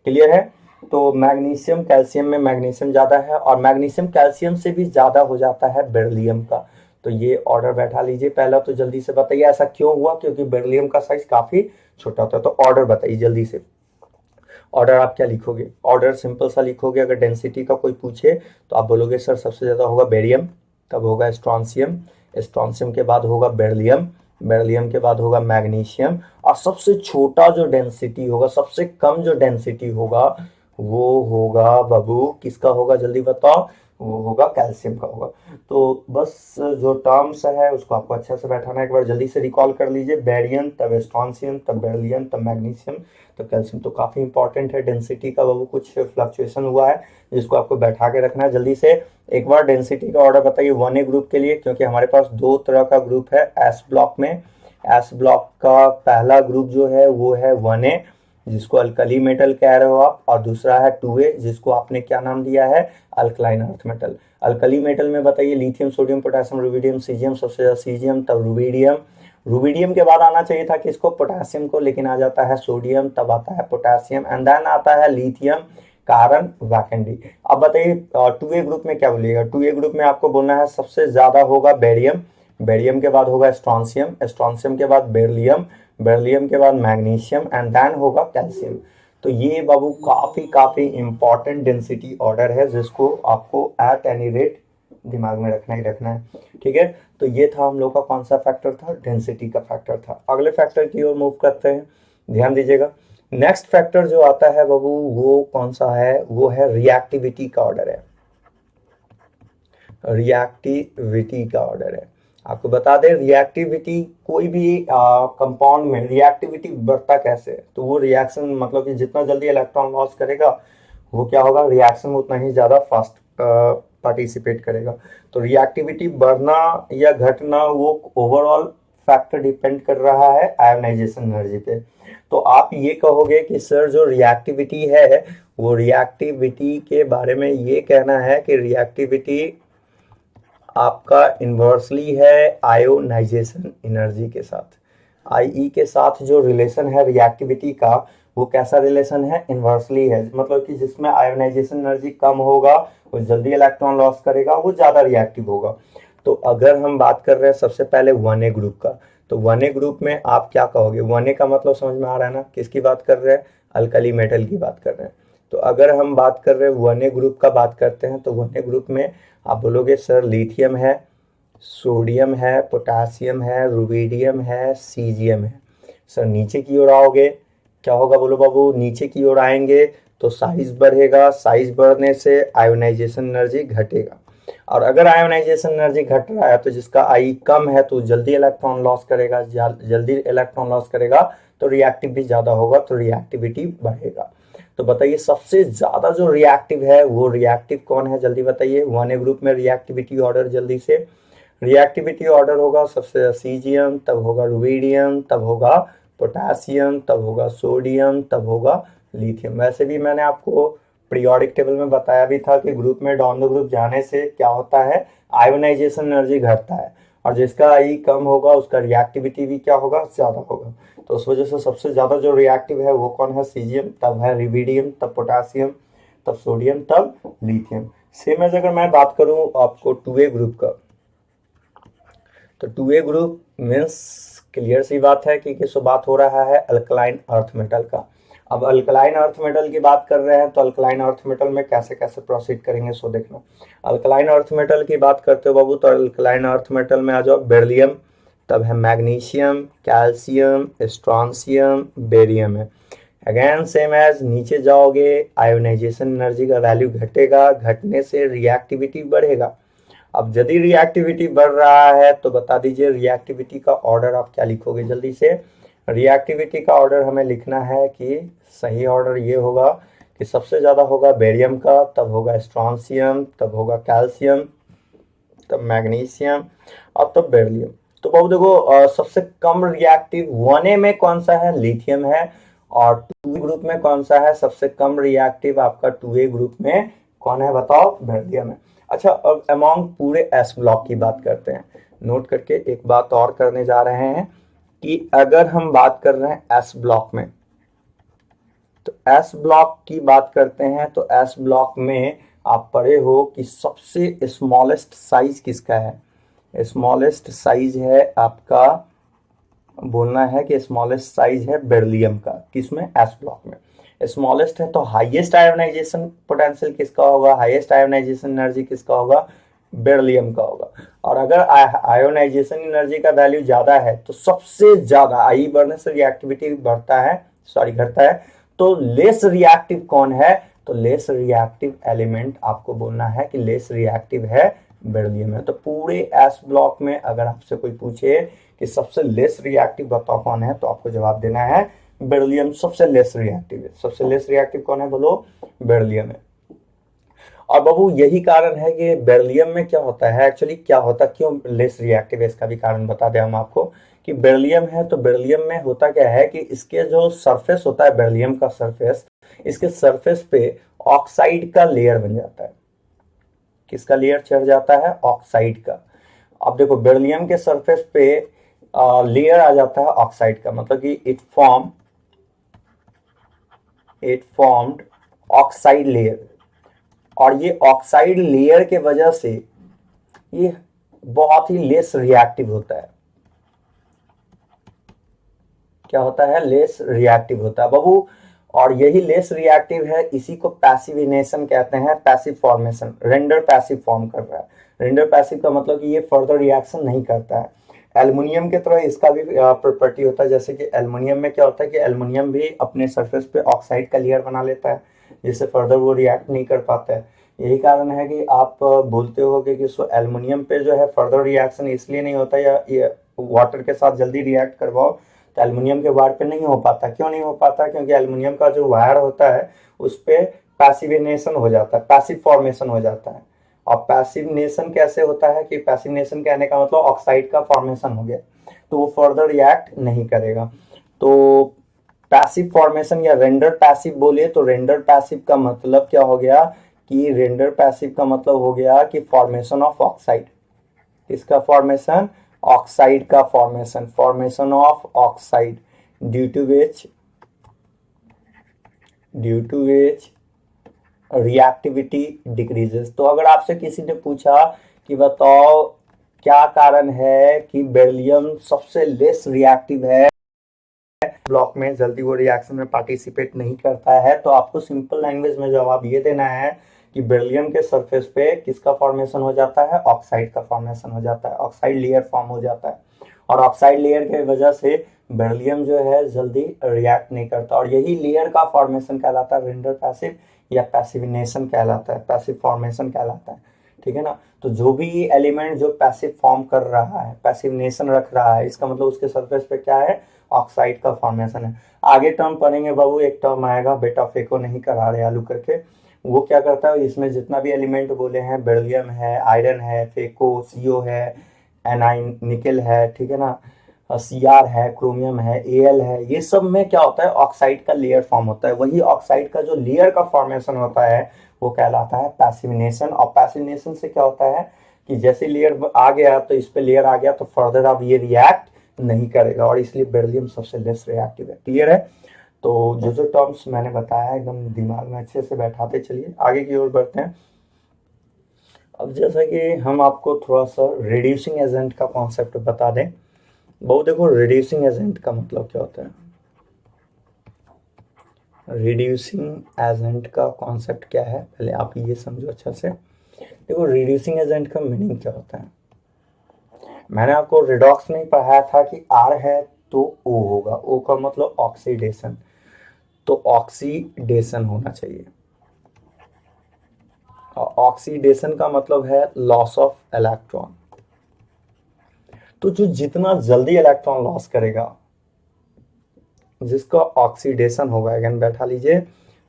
क्लियर है। तो मैग्नीशियम कैल्शियम में मैग्नीशियम ज्यादा है, और मैग्नीशियम कैल्शियम से भी ज्यादा हो जाता है बेरिलियम का। तो ये ऑर्डर बैठा लीजिए। पहला तो जल्दी से बताइए ऐसा क्यों हुआ, क्योंकि बेरिलियम का साइज काफी छोटा होता है। तो ऑर्डर बताइए जल्दी से। ऑर्डर आप क्या लिखोगे, ऑर्डर सिंपल सा लिखोगे। अगर डेंसिटी का कोई पूछे तो आप बोलोगे सर सबसे ज्यादा होगा बेरियम, तब होगा स्ट्रॉन्सियम, स्ट्रॉन्सियम के बाद होगा बेरिलियम, बेरिलियम के बाद होगा मैग्नीशियम, और सबसे छोटा जो डेंसिटी होगा, सबसे कम जो डेंसिटी होगा, वो होगा बाबू किसका होगा, जल्दी बताओ, वो होगा कैल्शियम का होगा। तो बस जो टर्म्स है उसको आपको अच्छे से बैठाना है, एक बार जल्दी से रिकॉल कर लीजिए। बेरियम, तब स्ट्रॉन्सियम, तब बेरिलियम, तब मैग्नीशियम, तो कैल्शियम। तो काफी इंपॉर्टेंट है, डेंसिटी का बाबू कुछ फ्लक्चुएशन हुआ है जिसको आपको बैठा के रखना है। जल्दी से एक बार डेंसिटी का ऑर्डर बताइए 1A ग्रुप के लिए, क्योंकि हमारे पास दो तरह का ग्रुप है एस ब्लॉक में। एस ब्लॉक का पहला ग्रुप जो है वो है 1A, जिसको अल्कली मेटल कह रहे हो आप, और दूसरा है 2A जिसको आपने क्या नाम दिया है, alkaline earth metal. Alkali metal में बताइए lithium, sodium, potassium, rubidium, caesium, सबसे ज्यादा सीजियम, तब रुबिडियम। रुबिडियम के बाद आना चाहिए था किसको, पोटेशियम को, लेकिन आ जाता है सोडियम, तब आता है पोटेशियम, एंड देन आता है लिथियम, कारण वैकेंडी। अब बताइए 2A ग्रुप में क्या बोलिएगा। 2A ग्रुप में आपको बोलना है सबसे ज्यादा होगा बेरियम, बेरियम के बाद होगा स्ट्रॉन्सियम, स्ट्रॉन्सियम के बाद बेरिलियम, बेरिलियम के बाद मैग्नीशियम, एंड देन होगा कैल्शियम। तो ये बाबू काफी काफी इंपॉर्टेंट डेंसिटी ऑर्डर है, जिसको आपको एट एनी रेट दिमाग में रखना ही रखना है, ठीक है। तो ये था हम लोग का कौन सा फैक्टर था, डेंसिटी का फैक्टर था। अगले फैक्टर की ओर मूव करते हैं, ध्यान दीजिएगा। नेक्स्ट फैक्टर जो आता है बाबू वो कौन सा है, वो है रिएक्टिविटी का ऑर्डर है, रिएक्टिविटी का ऑर्डर है। आपको बता दें रिएक्टिविटी, कोई भी कंपाउंड में रिएक्टिविटी बढ़ता कैसे है, तो वो रिएक्शन मतलब कि जितना जल्दी इलेक्ट्रॉन लॉस करेगा वो क्या होगा, रिएक्शन में उतना ही ज्यादा फास्ट पार्टिसिपेट करेगा। तो रिएक्टिविटी बढ़ना या घटना वो ओवरऑल फैक्टर डिपेंड कर रहा है आयोनाइजेशन एनर्जी पे। तो आप ये कहोगे कि सर जो रिएक्टिविटी है, वो रिएक्टिविटी के बारे में ये कहना है कि रिएक्टिविटी आपका इन्वर्सली है आयोनाइजेशन एनर्जी के साथ। आईई के साथ जो रिलेशन है रिएक्टिविटी का, वो कैसा रिलेशन है, इन्वर्सली है। मतलब कि जिसमें आयोनाइजेशन एनर्जी कम होगा वो जल्दी इलेक्ट्रॉन लॉस करेगा, वो ज्यादा रिएक्टिव होगा। तो अगर हम बात कर रहे हैं सबसे पहले 1A ग्रुप का, तो 1A ग्रुप में आप क्या कहोगे, 1A का मतलब समझ में आ रहा है ना, किसकी बात कर रहे हैं, अल्कली मेटल की बात कर रहे हैं। तो अगर हम बात कर रहे हैं 1A ग्रुप का बात करते हैं, तो 1A ग्रुप में आप बोलोगे सर लिथियम है, सोडियम है, पोटेशियम है, रुबिडियम है, सीजियम है। सर नीचे की ओर आओगे क्या होगा, बोलो बाबू, नीचे की ओर आएंगे तो साइज बढ़ेगा, साइज बढ़ने से आयोनाइजेशन एनर्जी घटेगा। और अगर आयोनाइजेशन एनर्जी घट रहा है तो जिसका आई कम है तो जल्दी इलेक्ट्रॉन लॉस करेगा, जल्दी इलेक्ट्रॉन लॉस करेगा तो रिएक्टिव भी ज्यादा होगा, तो रिएक्टिविटी बढ़ेगा। तो बताइए सबसे ज्यादा जो रिएक्टिव है वो रिएक्टिव कौन है, जल्दी बताइए। 1A ग्रुप में रिएक्टिविटी ऑर्डर जल्दी से, रिएक्टिविटी ऑर्डर होगा सबसे सीजियम, तब होगा रुबिडियम, तब होगा पोटेशियम, तब होगा सोडियम, तब होगा लिथियम। वैसे भी मैंने आपको पीरियोडिक टेबल में बताया भी था कि ग्रुप में डाउन द ग्रुप जाने से क्या होता है, आयोनाइजेशन एनर्जी घटता है, और जिसका आई कम होगा उसका रिएक्टिविटी भी क्या होगा, ज्यादा होगा। तो उस वजह से सबसे ज्यादा जो रिएक्टिव है वो कौन है, सीजियम, तब है रुबिडियम, तब पोटेशियम, तब सोडियम, तब लिथियम। सेम एज अगर मैं बात करूं आपको 2A ग्रुप का, तो 2A ग्रुप मीन्स क्लियर सी बात है कि किस बात हो रहा है, अल्कलाइन अर्थ मेटल का। अब अल्कलाइन अर्थ मेटल की बात कर रहे हैं तो अल्कलाइन अर्थ मेटल में कैसे कैसे प्रोसीड करेंगे सो देखना। अल्कलाइन अर्थ मेटल की बात करते हो बाबू, तो अल्कलाइन अर्थ मेटल में आ जाओ, बेरिलियम, तब है मैग्नीशियम, कैल्शियम, स्ट्रॉन्शियम, बेरियम है। अगेन सेम एज नीचे जाओगे, आयोनाइजेशन एनर्जी का वैल्यू घटेगा, घटने से रिएक्टिविटी बढ़ेगा। अब यदि रिएक्टिविटी बढ़ रहा है तो बता दीजिए रिएक्टिविटी का ऑर्डर आप क्या लिखोगे जल्दी से। रिएक्टिविटी का ऑर्डर हमें लिखना है कि सही ऑर्डर ये होगा कि सबसे ज्यादा होगा बेरियम का, तब होगा स्ट्रॉन्शियम, तब होगा कैल्शियम, तब मैग्नीशियम और तब बेरिलियम। तो बहुत देखो सबसे कम रिएक्टिव 1A में कौन सा है, लिथियम है। और 2A ग्रुप में कौन सा है, सबसे कम रिएक्टिव आपका 2A ग्रुप में कौन है बताओ, बेरिलियम है। अच्छा, अब अमॉन्ग पूरे एस ब्लॉक की बात करते हैं। नोट करके एक बात और करने जा रहे हैं कि अगर हम बात कर रहे हैं एस ब्लॉक में, तो एस ब्लॉक की बात करते हैं तो एस ब्लॉक में आप पढ़े हो कि सबसे स्मॉलेस्ट साइज किसका है। स्मॉलेस्ट साइज है आपका, बोलना है कि स्मॉलेस्ट साइज है बेरिलियम का, किसमें, एस ब्लॉक में स्मॉलेस्ट है। तो हाईएस्ट आयोनाइजेशन पोटेंशियल किसका होगा, हाईएस्ट आयोनाइजेशन एनर्जी किसका होगा, बेरिलियम का होगा। और अगर आयोनाइजेशन एनर्जी का वैल्यू ज्यादा है तो सबसे ज्यादा आई बढ़ने से रिएक्टिविटी बढ़ता है, सॉरी घटता है। तो लेस रिएक्टिव कौन है, तो लेस रिएक्टिव एलिमेंट आपको बोलना है कि लेस रिएक्टिव है बेरिलियम है। तो पूरे एस ब्लॉक में अगर आपसे कोई पूछे कि सबसे लेस रिएक्टिव बताओ कौन है, तो आपको जवाब देना है बेरिलियम सबसे लेस रिएक्टिव है। सबसे लेस रिएक्टिव कौन है बोलो, बेरिलियम है। और बाबू यही कारण है कि बेरिलियम में क्या होता है, एक्चुअली क्या होता है, क्यों लेस रिएक्टिव है, इसका भी कारण बता दें हम आपको कि बेरिलियम है। तो बेरिलियम में होता क्या है कि इसके जो सरफेस होता है, बेरिलियम का सरफेस, इसके सरफेस पे ऑक्साइड का लेयर बन जाता है। किसका लेयर चढ़ जाता है, ऑक्साइड का। अब देखो बेरिलियम के सरफेस पे लेयर आ जाता है ऑक्साइड का, मतलब कि इट फॉर्म्ड ऑक्साइड लेयर। और ये ऑक्साइड लेयर के वजह से ये बहुत ही लेस रिएक्टिव होता है। क्या होता है, लेस रिएक्टिव होता है बाबू। और यही लेस रिएक्टिव है, इसी को पैसिविनेशन कहते हैं, passive formation. Render passive form कर रहा है। रेंडर पैसिव का मतलब कि ये फर्दर रिएक्शन नहीं करता है। एल्युमिनियम की तरह इसका भी प्रॉपर्टी होता है, जैसे कि एल्युमिनियम में क्या होता है कि एल्युमिनियम भी अपने सरफेस पे ऑक्साइड का लेयर बना लेता है, जिससे फर्दर वो रिएक्ट नहीं कर पाता है। यही कारण है कि आप बोलते हो कि एल्युमिनियम पे जो है फर्दर रिएक्शन इसलिए नहीं होता, या ये वाटर के साथ जल्दी रिएक्ट करवाओ तो एल्युमिनियम के वायर पे नहीं हो पाता। क्यों नहीं हो पाता, क्योंकि एल्युमिनियम का जो वायर होता है उस पे पैसिविनेशन हो जाता है, पैसिव फॉर्मेशन हो जाता है। और पैसिवनेशन कैसे होता है कि पैसिवनेशन कहने का मतलब ऑक्साइड का फॉर्मेशन हो गया, तो वो फर्दर रिएक्ट नहीं करेगा। तो पैसिव फॉर्मेशन या रेंडर पैसिव बोलिए तो रेंडर पैसिव का मतलब क्या हो गया कि रेंडर पैसिव का मतलब हो गया कि फॉर्मेशन ऑफ ऑक्साइड। इसका फॉर्मेशन, ऑक्साइड का formation, formation of oxide, due to which reactivity decreases. तो अगर आपसे किसी ने पूछा कि बताओ क्या कारण है कि बेरिलियम सबसे लेस रिएक्टिव है ब्लॉक में, जल्दी वो रिएक्शन में पार्टिसिपेट नहीं करता है, तो आपको सिंपल लैंग्वेज में जवाब ये देना है कि बेरिलियम के सरफेस पे किसका फॉर्मेशन हो जाता है, ऑक्साइड का फॉर्मेशन हो जाता है, ऑक्साइड लेयर फॉर्म हो जाता है। और ऑक्साइड लेयर के वजह से बेरिलियम जो है जल्दी रिएक्ट नहीं करता, और यही लेयर का फॉर्मेशन कहलाता है रेंडर पैसिव या पैसिविनेशन कहलाता है, पैसिव फॉर्मेशन कहलाता है। ठीक है ना। तो जो भी एलिमेंट जो पैसिव फॉर्म कर रहा है, पैसिवनेशन रख रहा है, इसका मतलब उसके सरफेस पे क्या है, ऑक्साइड का फॉर्मेशन है। आगे टर्म पढ़ेंगे बाबू, एक टर्म आएगा बेटा फेको नहीं करा रहे आलू करके, वो क्या करता है, इसमें जितना भी एलिमेंट बोले हैं, बेरिलियम है, आयरन है, फेको, सीओ है, एनाइन निकल है, ठीक है ना, सीआर है, क्रोमियम है, एल है, ये सब में क्या होता है, ऑक्साइड का लेयर फॉर्म होता है। वही ऑक्साइड का जो लेयर का फॉर्मेशन होता है वो कहलाता है पैसिविनेशन। और पैसिविनेशन से क्या होता है कि जैसे लेयर आ गया तो इस पे लेयर आ गया तो फर्दर अब ये रिएक्ट नहीं करेगा, और इसलिए बेरिलियम सबसे लेस रिएक्टिव है। क्लियर है। तो जो जो टर्म्स मैंने बताया एकदम दिमाग में अच्छे से बैठाते चलिए, आगे की ओर बढ़ते हैं। अब जैसा कि हम आपको थोड़ा सा रिड्यूसिंग एजेंट का कॉन्सेप्ट बता दें। बहुत देखो, रिड्यूसिंग एजेंट का मतलब क्या होता है। रिड्यूसिंग एजेंट का कॉन्सेप्ट क्या है, पहले आप ये समझो अच्छा से। देखो, रिड्यूसिंग एजेंट का मीनिंग क्या होता है। मैंने आपको रिडॉक्स नहीं पढ़ाया था कि आर है तो ओ होगा। ओ का मतलब ऑक्सीडेशन, तो ऑक्सीडेशन होना चाहिए। और ऑक्सीडेशन का मतलब है लॉस ऑफ इलेक्ट्रॉन। तो जो जितना जल्दी इलेक्ट्रॉन लॉस करेगा, जिसका ऑक्सीडेशन होगा, अगेन बैठा लीजिए,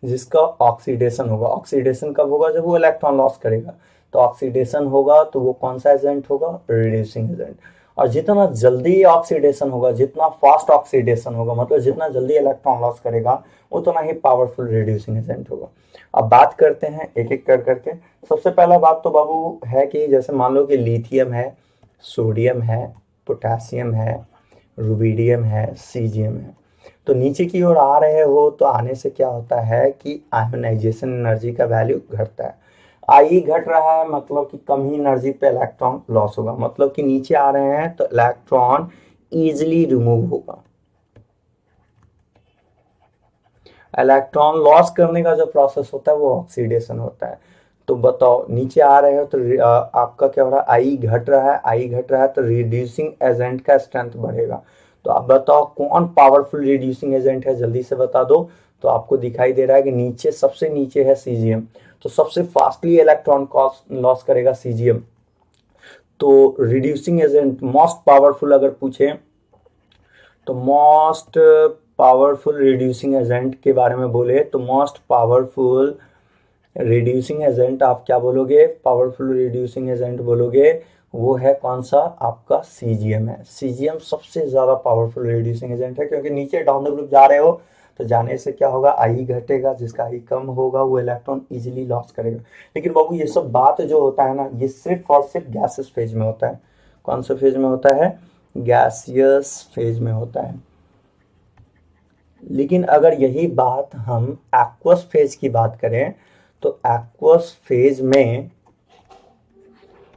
जिसका ऑक्सीडेशन होगा। ऑक्सीडेशन कब होगा, जब वो इलेक्ट्रॉन लॉस करेगा। तो ऑक्सीडेशन होगा तो वो कौन सा एजेंट होगा, रिड्यूसिंग एजेंट। और जितना जल्दी ऑक्सीडेशन होगा, जितना फास्ट ऑक्सीडेशन होगा, मतलब जितना जल्दी इलेक्ट्रॉन लॉस करेगा, उतना ही पावरफुल रिड्यूसिंग एजेंट होगा। अब बात करते हैं एक एक कर करके। सबसे पहला बात तो बाबू है कि जैसे मान लो कि लिथियम है, सोडियम है, पोटेशियम है, रुबिडियम है, सीजियम है। तो नीचे की ओर आ रहे हो तो आने से क्या होता है कि आयोनाइजेशन एनर्जी का वैल्यू घटता है। आई घट रहा है मतलब कि कम ही एनर्जी पे इलेक्ट्रॉन लॉस होगा, मतलब कि नीचे आ रहे हैं तो इलेक्ट्रॉन इजीली रिमूव होगा। इलेक्ट्रॉन लॉस करने का जो प्रोसेस होता है वो ऑक्सीडेशन होता है। तो बताओ, नीचे आ रहे हो तो आपका क्या हो रहा है, आई घट रहा है। आई घट रहा है तो रिड्यूसिंग एजेंट का स्ट्रेंथ बढ़ेगा। तो आप बताओ कौन पावरफुल रिड्यूसिंग एजेंट है, जल्दी से बता दो। तो आपको दिखाई दे रहा है कि नीचे, सबसे नीचे है सीजियम। तो सबसे फास्टली इलेक्ट्रॉन लॉस करेगा सीजियम। तो रिड्यूसिंग एजेंट मोस्ट पावरफुल अगर पूछे तो मोस्ट पावरफुल रिड्यूसिंग एजेंट के बारे में बोले तो मोस्ट पावरफुल रिड्यूसिंग एजेंट आप क्या बोलोगे, पावरफुल रिड्यूसिंग एजेंट बोलोगे, वो है कौन सा, आपका सीजियम है। सीजियम सबसे ज्यादा पावरफुल रिड्यूसिंग एजेंट है, क्योंकि नीचे डाउन द ग्रुप जा रहे हो तो जाने से क्या होगा, आई घटेगा। जिसका आई कम होगा वो इलेक्ट्रॉन इजीली लॉस करेगा। लेकिन बाबू ये सब बात जो होता है ना, ये सिर्फ और सिर्फ गैसेस फेज में होता है। कौन से फेज में होता है, गैसियस फेज में होता है। लेकिन अगर यही बात हम एक्वस फेज की बात करें तो एक्वस फेज में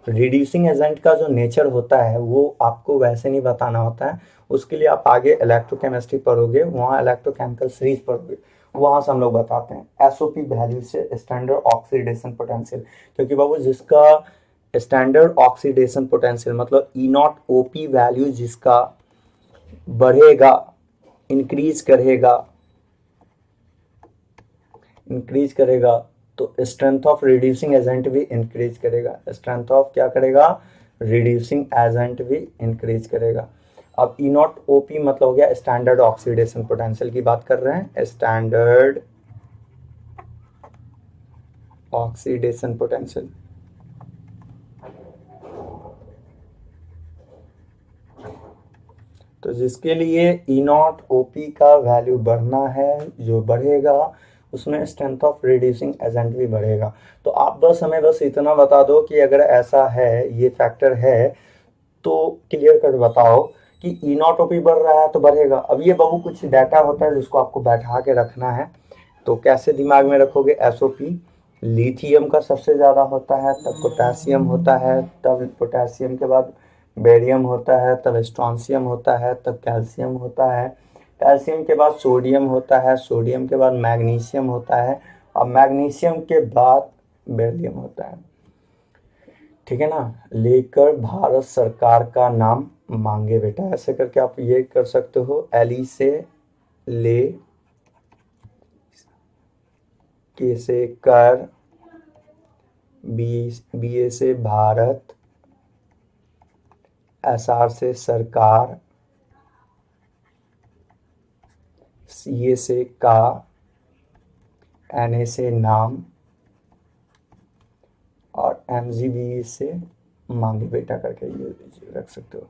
रिड्यूसिंग एजेंट का जो नेचर होता है वो आपको वैसे नहीं बताना होता है। उसके लिए आप आगे इलेक्ट्रोकेमिस्ट्री पढ़ोगे, वहाँ इलेक्ट्रोकेमिकल सीरीज पढ़ोगे, वहाँ से हम लोग बताते हैं एसओपी वैल्यू से स्टैंडर्ड ऑक्सीडेशन पोटेंशियल। क्योंकि बाबू जिसका स्टैंडर्ड ऑक्सीडेशन पोटेंशियल मतलब ई नॉट ओपी वैल्यू जिसका बढ़ेगा, इंक्रीज करेगा, इंक्रीज करेगा, तो स्ट्रेंथ ऑफ रिड्यूसिंग एजेंट भी इंक्रीज करेगा। स्ट्रेंथ ऑफ क्या करेगा, रिड्यूसिंग एजेंट भी इंक्रीज करेगा। अब ई नॉट ओपी मतलब हो गया स्टैंडर्ड ऑक्सीडेशन पोटेंशियल की बात कर रहे हैं, स्टैंडर्ड ऑक्सीडेशन पोटेंशियल। तो जिसके लिए ई नॉट ओपी का वैल्यू बढ़ना है, जो बढ़ेगा उसमें स्ट्रेंथ ऑफ रिड्यूसिंग एजेंट भी बढ़ेगा। तो आप बस हमें बस इतना बता दो कि अगर ऐसा है, ये फैक्टर है, तो क्लियर कट बताओ कि ई नॉट ओपी बढ़ रहा है तो बढ़ेगा। अब ये बहु कुछ डाटा होता है जिसको आपको बैठा के रखना है। तो कैसे दिमाग में रखोगे, एसओपी लिथियम का सबसे ज़्यादा होता है, तब पोटेशियम होता है, तब पोटेशियम के बाद बेरियम होता है, तब स्ट्रॉन्शियम होता है, तब कैल्शियम होता है, कैल्शियम के बाद सोडियम होता है, सोडियम के बाद मैग्नीशियम होता है, और मैग्नीशियम के बाद बेरिलियम होता है। ठीक है ना। लेकर भारत सरकार का नाम मांगे बेटा, ऐसे करके आप ये कर सकते हो, एली से ले, के से कर, बी ए से भारत, एस आर से सरकार, सी ए से का, एन ए से नाम, और एम जी बी से मांगे बेटा करके ये रख सकते हो।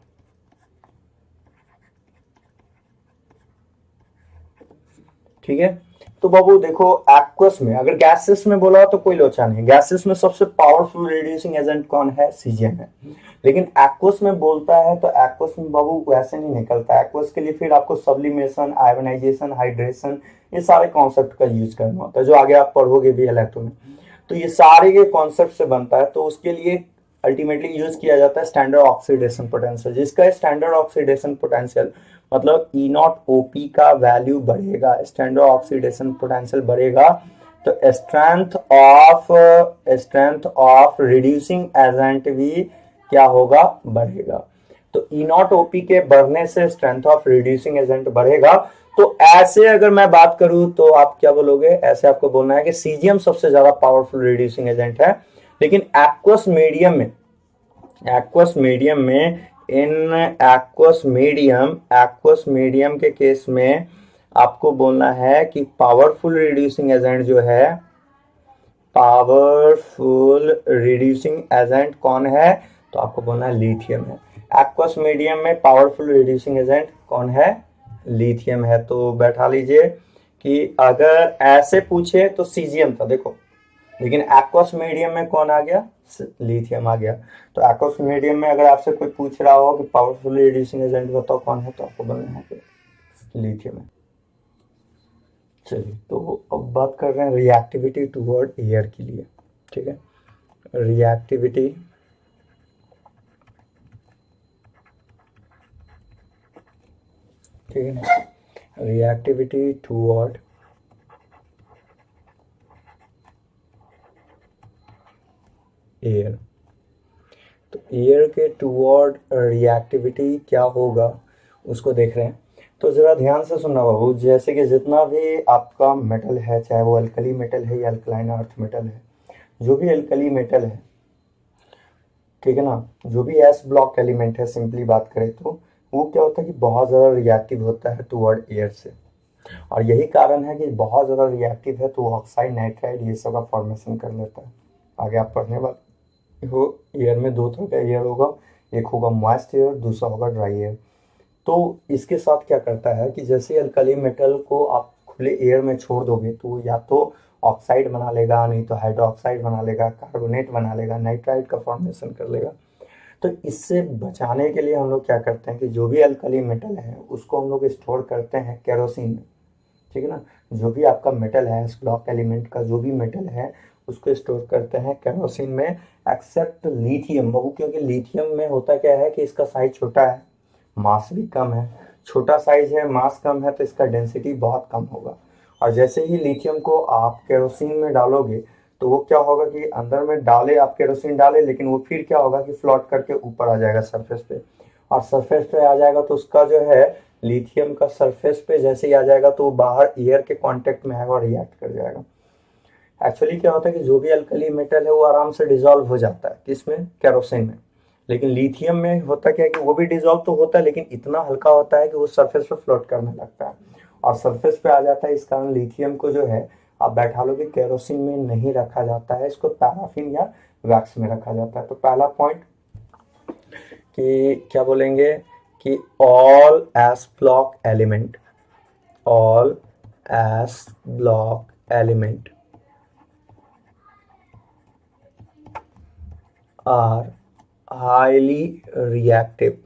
ठीक है। तो बाबू देखो, एक्वस में अगर गैसेस में बोला तो कोई लोचा नहीं, गैसेस में सबसे पावरफुल रिड्यूसिंग एजेंट कौन है, सीजियम है। लेकिन एक्वस में बोलता है तो एक्वस में बाबू वैसे नहीं निकलता। एक्वस के लिए फिर आपको सब्लिमेशन, आयोनाइजेशन, हाइड्रेशन, ये सारे कॉन्सेप्ट का यूज करना होता है, जो आगे आप पढ़ोगे भी इलेक्ट्रो में। तो ये सारे के कॉन्सेप्ट से बनता है। तो उसके लिए अल्टीमेटली यूज किया जाता है स्टैंडर्ड ऑक्सीडेशन पोटेंशियल, जिसका स्टैंडर्ड ऑक्सीडेशन पोटेंशियल मतलब ई नॉट ओपी का वैल्यू बढ़ेगा, स्टैंडर्ड ऑक्सीडेशन पोटेंशियल बढ़ेगा तो स्ट्रेंथ ऑफ रिड्यूसिंग एजेंट भी क्या होगा, बढ़ेगा। तो ई नॉट ओपी के बढ़ने से स्ट्रेंथ ऑफ रिड्यूसिंग एजेंट बढ़ेगा। तो ऐसे अगर मैं बात करूं तो आप क्या बोलोगे, ऐसे आपको बोलना है कि सीजियम सबसे ज्यादा पावरफुल रिड्यूसिंग एजेंट है, लेकिन एक्वस मीडियम में एक्वस मीडियम के केस में आपको बोलना है कि पावरफुल रिड्यूसिंग एजेंट जो है, पावरफुल रिड्यूसिंग एजेंट कौन है, तो आपको बोलना है लिथियम है। एक्वस मीडियम में पावरफुल रिड्यूसिंग एजेंट कौन है, लिथियम है। तो बैठा लीजिए कि अगर ऐसे पूछे तो सीजियम था देखो, लेकिन एक्वस मीडियम में कौन आ गया, लिथियम आ गया। तो एक्वस मीडियम में अगर आपसे कोई पूछ रहा हो कि पावरफुल रिड्यूसिंग एजेंट बताओ कौन है, तो आपको बोलना है कि लिथियम है। चलिए, तो अब बात कर रहे हैं रिएक्टिविटी टुवर्ड एयर के लिए। ठीक है, रिएक्टिविटी ठीक है ना, रिएक्टिविटी टुवर्ड एयर। तो एयर के टुवर्ड रिएक्टिविटी क्या होगा उसको देख रहे हैं। तो जरा ध्यान से सुनना बाबू, जैसे कि जितना भी आपका मेटल है, चाहे वो अल्कली मेटल है या अल्कलाइन अर्थ मेटल है, जो भी अल्कली मेटल है, ठीक है ना, जो भी एस ब्लॉक एलिमेंट है, सिंपली बात करें तो वो क्या होता है कि बहुत ज़्यादा रिएक्टिव होता है टुवर्ड एयर से। और यही कारण है कि बहुत ज़्यादा रिएक्टिव है तो ऑक्साइड, नाइट्राइड ये सब का फॉर्मेशन कर लेता है। आगे आप पढ़ने वाले हो, एयर में दो तरह का एयर होगा, एक होगा मॉइस्ट एयर, दूसरा होगा ड्राई एयर। तो इसके साथ क्या करता है कि जैसे अल्कली मेटल को आप खुले एयर में छोड़ दोगे तो या तो ऑक्साइड बना लेगा, नहीं तो हाइड्रोक्साइड बना लेगा, कार्बोनेट बना लेगा, नाइट्राइड का फॉर्मेशन कर लेगा। तो इससे बचाने के लिए हम लोग क्या करते हैं कि जो भी अल्कली मेटल है उसको हम लोग स्टोर करते हैं केरोसिन में। ठीक है ना, जो भी आपका मेटल है, इस ब्लॉक एलिमेंट का जो भी मेटल है उसको स्टोर करते हैं केरोसिन में, एक्सेप्ट लिथियम बाबू, क्योंकि लिथियम में होता क्या है कि इसका साइज छोटा है, मास भी कम है। छोटा साइज है, मास कम है, तो इसका डेंसिटी बहुत कम होगा। और जैसे ही लिथियम को आप केरोसिन में डालोगे तो वो क्या होगा कि अंदर में डाले, आप केरोसिन डाले, लेकिन वो फिर क्या होगा कि फ्लोट करके ऊपर आ जाएगा सरफेस पे। और सरफेस पे आ जाएगा तो उसका जो है लिथियम का सरफेस पे जैसे ही आ जाएगा तो वो बाहर एयर के कांटेक्ट में आएगा और रिएक्ट कर जाएगा। एक्चुअली क्या होता है कि जो भी अल्कली मेटल है वो आराम से डिजोल्व हो जाता है, किसमें, केरोसिन में। लेकिन लिथियम में होता क्या है कि वो भी डिजोल्व तो होता है लेकिन इतना हल्का होता है कि वो सरफेस पे फ्लोट करने लगता है और सरफेस पे आ जाता है। इस कारण लिथियम को जो है आप बैठा लो कि केरोसिन में नहीं रखा जाता है, इसको पैराफिन या वैक्स में रखा जाता है। तो पहला पॉइंट कि क्या बोलेंगे कि all S block element, all S block element are highly reactive.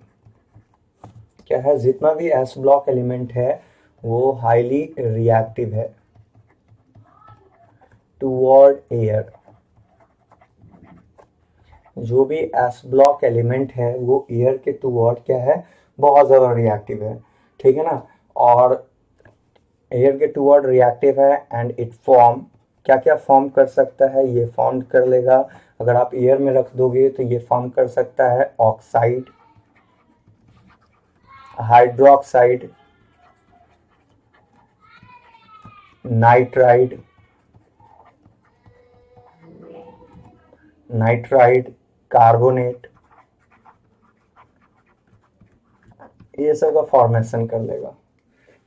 क्या है, जितना भी एस ब्लॉक एलिमेंट है वो हाईली रिएक्टिव है टुवर्ड एयर। जो भी एस ब्लॉक एलिमेंट है वो एयर के टुवर्ड क्या है, बहुत ज्यादा रिएक्टिव है। ठीक है ना, और एयर के टुवर्ड रिएक्टिव है एंड इट फॉर्म, क्या क्या फॉर्म कर सकता है, ये फॉर्म कर लेगा। अगर आप एयर में रख दोगे तो ये फॉर्म कर सकता है ऑक्साइड, हाइड्रोक्साइड, नाइट्राइड, कार्बोनेट, ये सब का फॉर्मेशन कर लेगा।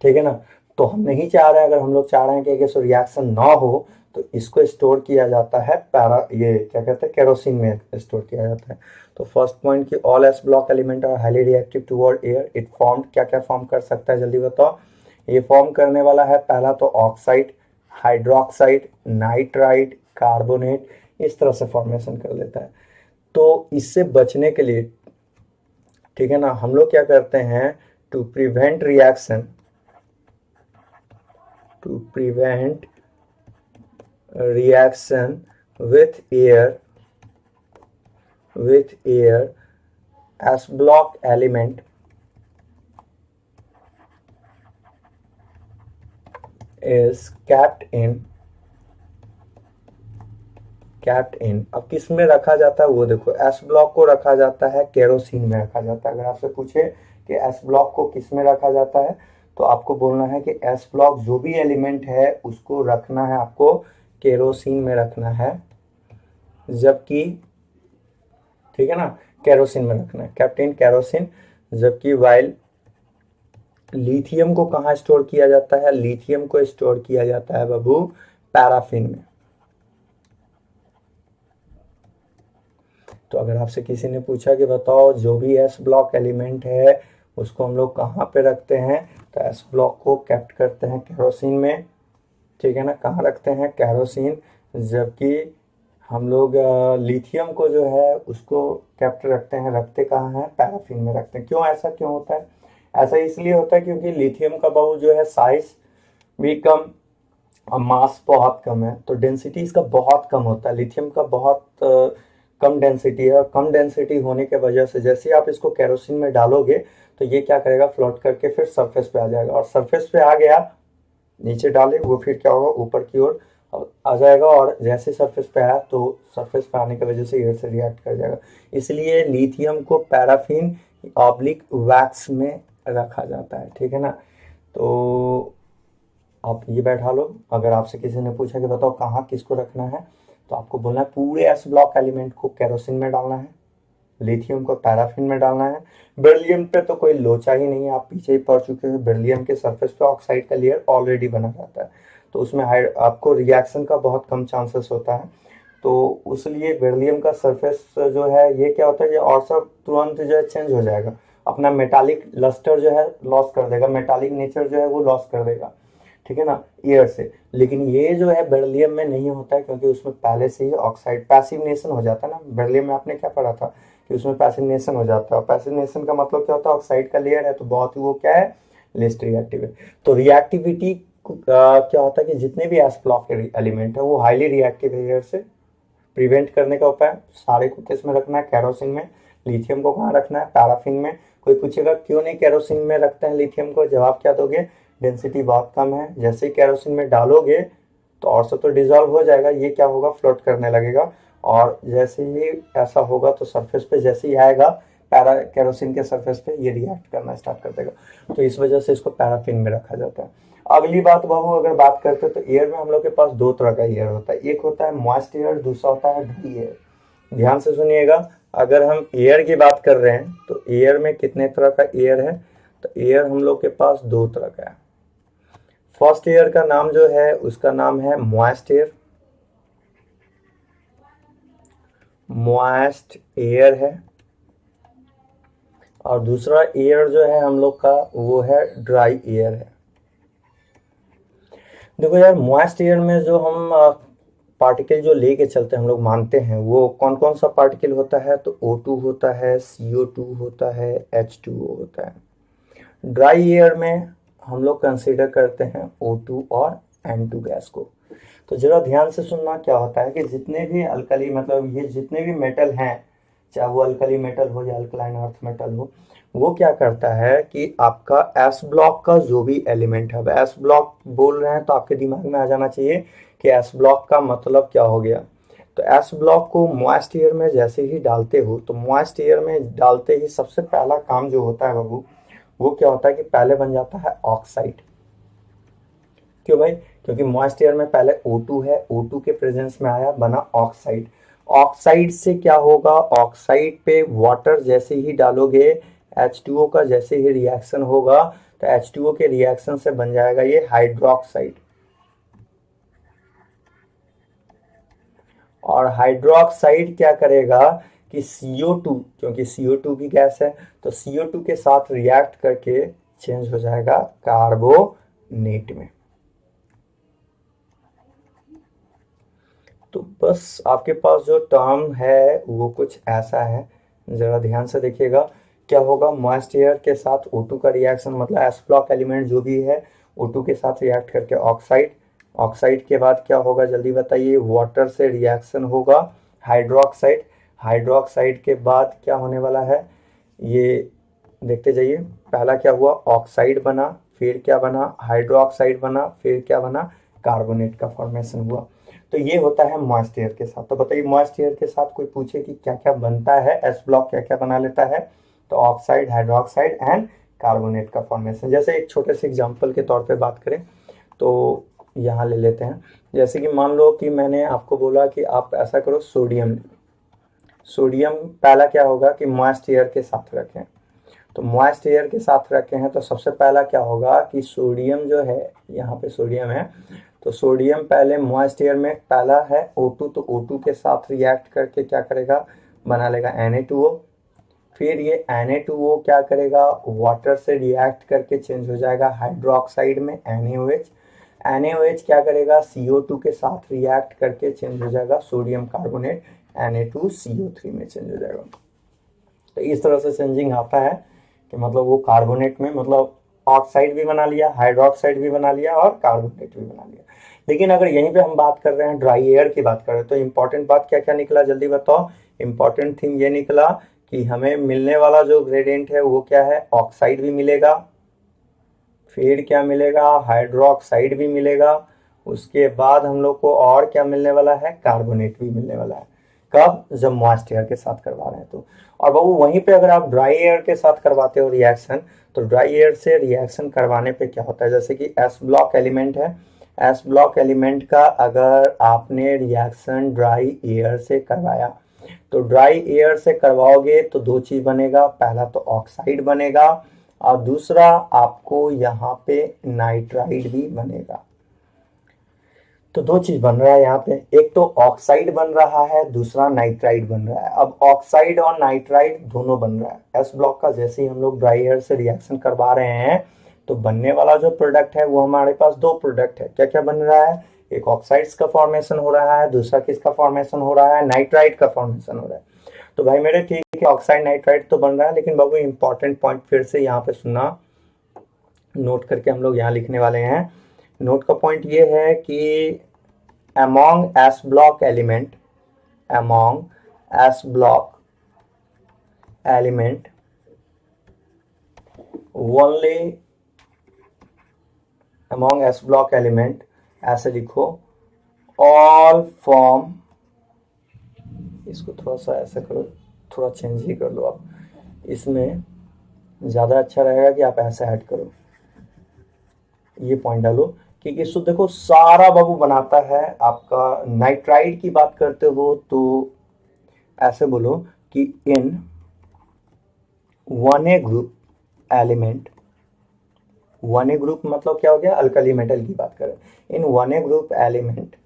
ठीक है ना, तो हम नहीं चाह रहे हैं, अगर हम लोग चाह रहे हैं कि ऐसा रिएक्शन ना हो तो इसको स्टोर किया जाता है ये क्या कहते हैं, केरोसिन में स्टोर किया जाता है। तो फर्स्ट पॉइंट कि all S block element are highly reactive toward air, it form, क्या क्या फॉर्म कर सकता है जल्दी बताओ। ये फॉर्म करने वाला है पहला तो ऑक्साइड, हाइड्रोक्साइड, नाइट्राइड, कार्बोनेट, इस तरह से फॉर्मेशन कर लेता है। तो इससे बचने के लिए, ठीक है ना, हम लोग क्या करते हैं, to prevent reaction, to prevent reaction with air S block element is kept in अब किस में रखा जाता है वो देखो, एस ब्लॉक को रखा जाता है केरोसिन में रखा जाता है। अगर आपसे पूछे कि एस ब्लॉक को किस में रखा जाता है तो आपको बोलना है कि एस ब्लॉक जो भी एलिमेंट है उसको रखना है आपको केरोसिन में रखना है, जबकि ठीक है ना, केरोसिन में रखना है, कैप्टेन केरोसिन। जबकि वाइल लिथियम को कहाँ स्टोर किया जाता है, लिथियम को स्टोर किया जाता है बाबू पैराफिन में। तो अगर आपसे किसी ने पूछा कि बताओ जो भी एस ब्लॉक एलिमेंट है उसको हम लोग कहाँ पे रखते हैं, तो एस ब्लॉक को कैप्ट करते हैं केरोसिन में, ठीक है ना, कहाँ रखते हैं केरोसिन। जबकि हम लोग लिथियम को जो है उसको कैप्ट रखते कहाँ हैं, पैराफिन में रखते हैं। क्यों, ऐसा क्यों होता है? ऐसा इसलिए होता है क्योंकि लिथियम का बाबू जो है साइज भी कम और मास बहुत कम है, तो डेंसिटी इसका बहुत कम होता है। लिथियम का बहुत कम डेंसिटी है, और कम डेंसिटी होने के वजह से जैसे ही आप इसको केरोसिन में डालोगे तो ये क्या करेगा, फ्लोट करके फिर सरफेस पे आ जाएगा, और सरफेस पे आ गया, नीचे डाले वो फिर क्या होगा, ऊपर की ओर आ जाएगा, और जैसे सरफेस पे आया तो सरफेस पे आने की वजह से एयर से रिएक्ट कर जाएगा। इसलिए लिथियम को पैराफिन ऑब्लिक वैक्स में रखा जाता है, ठीक है ना। तो आप ये बैठा लो, अगर आपसे किसी ने पूछा कि बताओ कहाँ किसको रखना है, तो आपको बोलना है पूरे एस ब्लॉक एलिमेंट को केरोसिन में डालना है, लिथियम को पैराफिन में डालना है। बेरिलियम पे तो कोई लोचा ही नहीं है, आप पीछे ही पढ़ चुके हैं, बेरिलियम के सरफेस पे ऑक्साइड का लेयर ऑलरेडी बना रहता है, तो उसमें आपको रिएक्शन का बहुत कम चांसेस होता है। तो उसलिए बेरिलियम का सरफेस जो है ये क्या होता है, ये और सब तुरंत जो है चेंज हो जाएगा, अपना मेटालिक लस्टर जो है लॉस कर देगा, मेटालिक नेचर जो है वो लॉस कर देगा, ठीक है ना, एयर से। लेकिन ये जो है बेरिलियम में नहीं होता है, क्योंकि उसमें पहले से ही ऑक्साइड पैसिवनेशन हो जाता है ना। बेरिलियम में आपने क्या पढ़ा था कि उसमें पैसिवनेशन हो जाता है, और पैसिवनेशन का मतलब क्या होता है, ऑक्साइड का लेयर है तो बहुत ही वो क्या है, लेस्ट रिएक्टिव है। तो रिएक्टिविटी क्या होता है कि जितने भी एस ब्लॉक एलिमेंट है वो हाईली रिएक्टिव है, एयर से प्रिवेंट करने का उपाय सारे को किस में रखना है, केरोसिन में। लिथियम को कहाँ रखना है, पैराफिन में। कोई पूछेगा क्यों नहीं केरोसिन में रखते हैं लिथियम को, जवाब क्या दोगे, डेंसिटी बहुत कम है, जैसे ही केरोसिन में डालोगे तो और सब तो डिजॉल्व हो जाएगा, ये क्या होगा, फ्लोट करने लगेगा, और जैसे ही ऐसा होगा तो सरफेस पे जैसे ही आएगा पैरा केरोसिन के सरफेस पे ये रिएक्ट करना स्टार्ट कर देगा। तो इस वजह से इसको पैराफिन में रखा जाता है। अगली बात बाबू अगर बात करते हैं तो एयर में हम लोग के पास दो तरह का एयर होता है, एक होता है मॉइस्ट एयर, दूसरा होता है ड्राई एयर। ध्यान से सुनिएगा, अगर हम एयर की बात कर रहे हैं तो एयर में कितने तरह का एयर है, तो एयर हम लोग के पास दो तरह का है। फर्स्ट एयर का नाम जो है उसका नाम है मॉइस्ट एयर, मॉइस्ट एयर है, और दूसरा एयर जो है हम लोग का वो है ड्राई एयर है। देखो यार, मॉइस्ट एयर में जो हम पार्टिकल जो लेके चलते हैं हम लोग मानते हैं, वो कौन कौन सा पार्टिकल होता है, तो O2 होता है, CO2 होता है, H2O होता है। ड्राई एयर में हम लोग कंसीडर करते हैं O2 और N2 गैस को। तो जरा ध्यान से सुनना, क्या होता है कि जितने भी अल्कली मतलब ये जितने भी मेटल हैं, चाहे वो अल्कली मेटल हो या अल्कलाइन अर्थ मेटल हो, वो क्या करता है कि आपका एस ब्लॉक का जो भी एलिमेंट है, अब एस ब्लॉक बोल रहे हैं तो आपके दिमाग में आ जाना चाहिए कि एस ब्लॉक का मतलब क्या हो गया। तो एस ब्लॉक को मॉइस्ट एयर में जैसे ही डालते हो, तो मॉइस्ट एयर में डालते ही सबसे पहला काम जो होता है बाबू, वो क्या होता है कि पहले बन जाता है ऑक्साइड। क्यों भाई, क्योंकि मॉइस्ट एयर में पहले O2 है, O2 के प्रेजेंस में आया, बना ऑक्साइड। ऑक्साइड से क्या होगा, ऑक्साइड पे वाटर जैसे ही डालोगे, H2O का जैसे ही रिएक्शन होगा, तो H2O के रिएक्शन से बन जाएगा ये हाइड्रोक्साइड। और हाइड्रोक्साइड क्या करेगा कि CO2, क्योंकि CO2 भी गैस है, तो CO2 के साथ रिएक्ट करके चेंज हो जाएगा कार्बोनेट में। तो बस आपके पास जो टर्म है वो कुछ ऐसा है, जरा ध्यान से देखिएगा। क्या होगा, मॉइस्ट एयर के साथ O2 का रिएक्शन, मतलब एस ब्लॉक एलिमेंट जो भी है O2 के साथ रिएक्ट करके ऑक्साइड, ऑक्साइड के बाद क्या होगा जल्दी बताइए, वाटर से रिएक्शन होगा हाइड्रोक्साइड, हाइड्रोक्साइड के बाद क्या होने वाला है, ये देखते जाइए, पहला क्या हुआ, ऑक्साइड बना, फिर क्या बना, हाइड्रोक्साइड बना, फिर क्या बना, कार्बोनेट का फॉर्मेशन हुआ। तो ये होता है मॉइस्ट एयर के साथ। तो बताइए मॉइस्ट एयर के साथ कोई पूछे कि क्या क्या बनता है, एस ब्लॉक क्या क्या बना लेता है, तो ऑक्साइड, हाइड्रोक्साइड एंड कार्बोनेट का फॉर्मेशन। जैसे एक छोटे से एग्जाम्पल के तौर पे बात करें तो यहाँ ले लेते हैं, जैसे कि मान लो कि मैंने आपको बोला कि आप ऐसा करो, सोडियम, सोडियम पहला क्या होगा कि मॉइस्ट एयर के साथ रखें, तो मॉइस्ट एयर के साथ रखे हैं तो सबसे पहला क्या होगा कि सोडियम जो है, यहाँ पे सोडियम है, तो सोडियम पहले मॉइस्ट एयर में पहला है O2, तो O2 के साथ रिएक्ट करके क्या करेगा, बना लेगा Na2O, फिर ये Na2O क्या करेगा, वाटर से रिएक्ट करके चेंज हो जाएगा हाइड्रोक्साइड में NaOH, NaOH क्या करेगा, CO2 के साथ रिएक्ट करके चेंज हो जाएगा सोडियम कार्बोनेट Na2CO3 में चेंज हो जाएगा। तो इस तरह से चेंजिंग आता है कि मतलब वो कार्बोनेट में मतलब ऑक्साइड भी बना लिया, हाइड्रोक्साइड भी बना लिया और कार्बोनेट भी बना लिया। लेकिन अगर यहीं पे हम बात कर रहे हैं, ड्राई एयर की बात कर रहे हैं, तो इंपॉर्टेंट बात क्या क्या निकला जल्दी बताओ। इंपॉर्टेंट थिंग ये निकला कि हमें मिलने वाला जो ग्रेडियंट है वो क्या है, ऑक्साइड भी मिलेगा, फिर क्या मिलेगा, हाइड्रोक्साइड भी मिलेगा, उसके बाद हम लोग को और क्या मिलने वाला है, कार्बोनेट भी मिलने वाला है। कब, जब मॉइस्ट एयर के साथ करवा रहे हैं तो। और बाबू वहीं पे अगर आप ड्राई एयर के साथ करवाते हो रिएक्शन, तो ड्राई एयर से रिएक्शन करवाने पे क्या होता है, जैसे कि एस ब्लॉक एलिमेंट है, एस ब्लॉक एलिमेंट का अगर आपने रिएक्शन ड्राई एयर से करवाया, तो ड्राई एयर से करवाओगे तो दो चीज बनेगा, पहला तो ऑक्साइड बनेगा और दूसरा आपको यहाँ पे नाइट्राइड भी बनेगा। तो दो चीज बन रहा है यहाँ पे, एक तो ऑक्साइड बन रहा है, दूसरा नाइट्राइड बन रहा है। अब ऑक्साइड और नाइट्राइड दोनों बन रहा है एस ब्लॉक का। जैसे ही हम लोग ड्राई एयर से रिएक्शन करवा रहे हैं तो बनने वाला जो प्रोडक्ट है वो हमारे पास दो प्रोडक्ट है। क्या क्या बन रहा है, एक ऑक्साइड्स का फॉर्मेशन हो रहा है, दूसरा किसका फॉर्मेशन हो रहा है, नाइट्राइड का फॉर्मेशन हो रहा है। तो भाई मेरे ठीक है, ऑक्साइड नाइट्राइड तो बन रहा है, लेकिन बाबू इंपॉर्टेंट पॉइंट फिर से यहाँ पे सुनना, नोट करके हम लोग यहाँ लिखने वाले हैं। नोट का पॉइंट ये है कि among S block element, among S block element only, among S block element ऐसे लिखो, all form, इसको थोड़ा सा ऐसा करो, थोड़ा चेंज ही कर लो आप, इसमें ज़्यादा अच्छा रहेगा कि आप ऐसा ऐड करो, ये पॉइंट डालो। क्योंकि इसको देखो सारा बाबू बनाता है आपका, नाइट्राइड की बात करते हो तो ऐसे बोलो कि in one A group element, one A group मतलब क्या हो गया, अल्कली मेटल की बात करें, in one A group element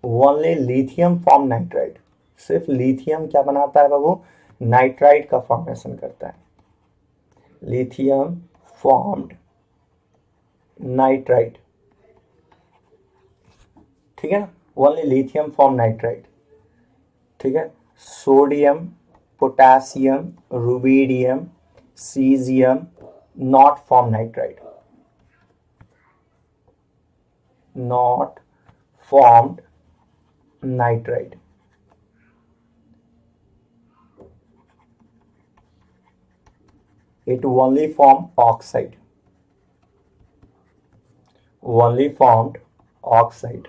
only lithium form nitride, सिर्फ लिथियम क्या बनाता है बाबू, नाइट्राइड का फॉर्मेशन करता है, लिथियम फॉर्म्ड नाइट्राइड, ठीक है ना, ओनली लिथियम फॉर्म नाइट्राइड, ठीक है। Sodium, potassium, rubidium, caesium not form nitride, not formed nitride, it only form oxide, only formed oxide।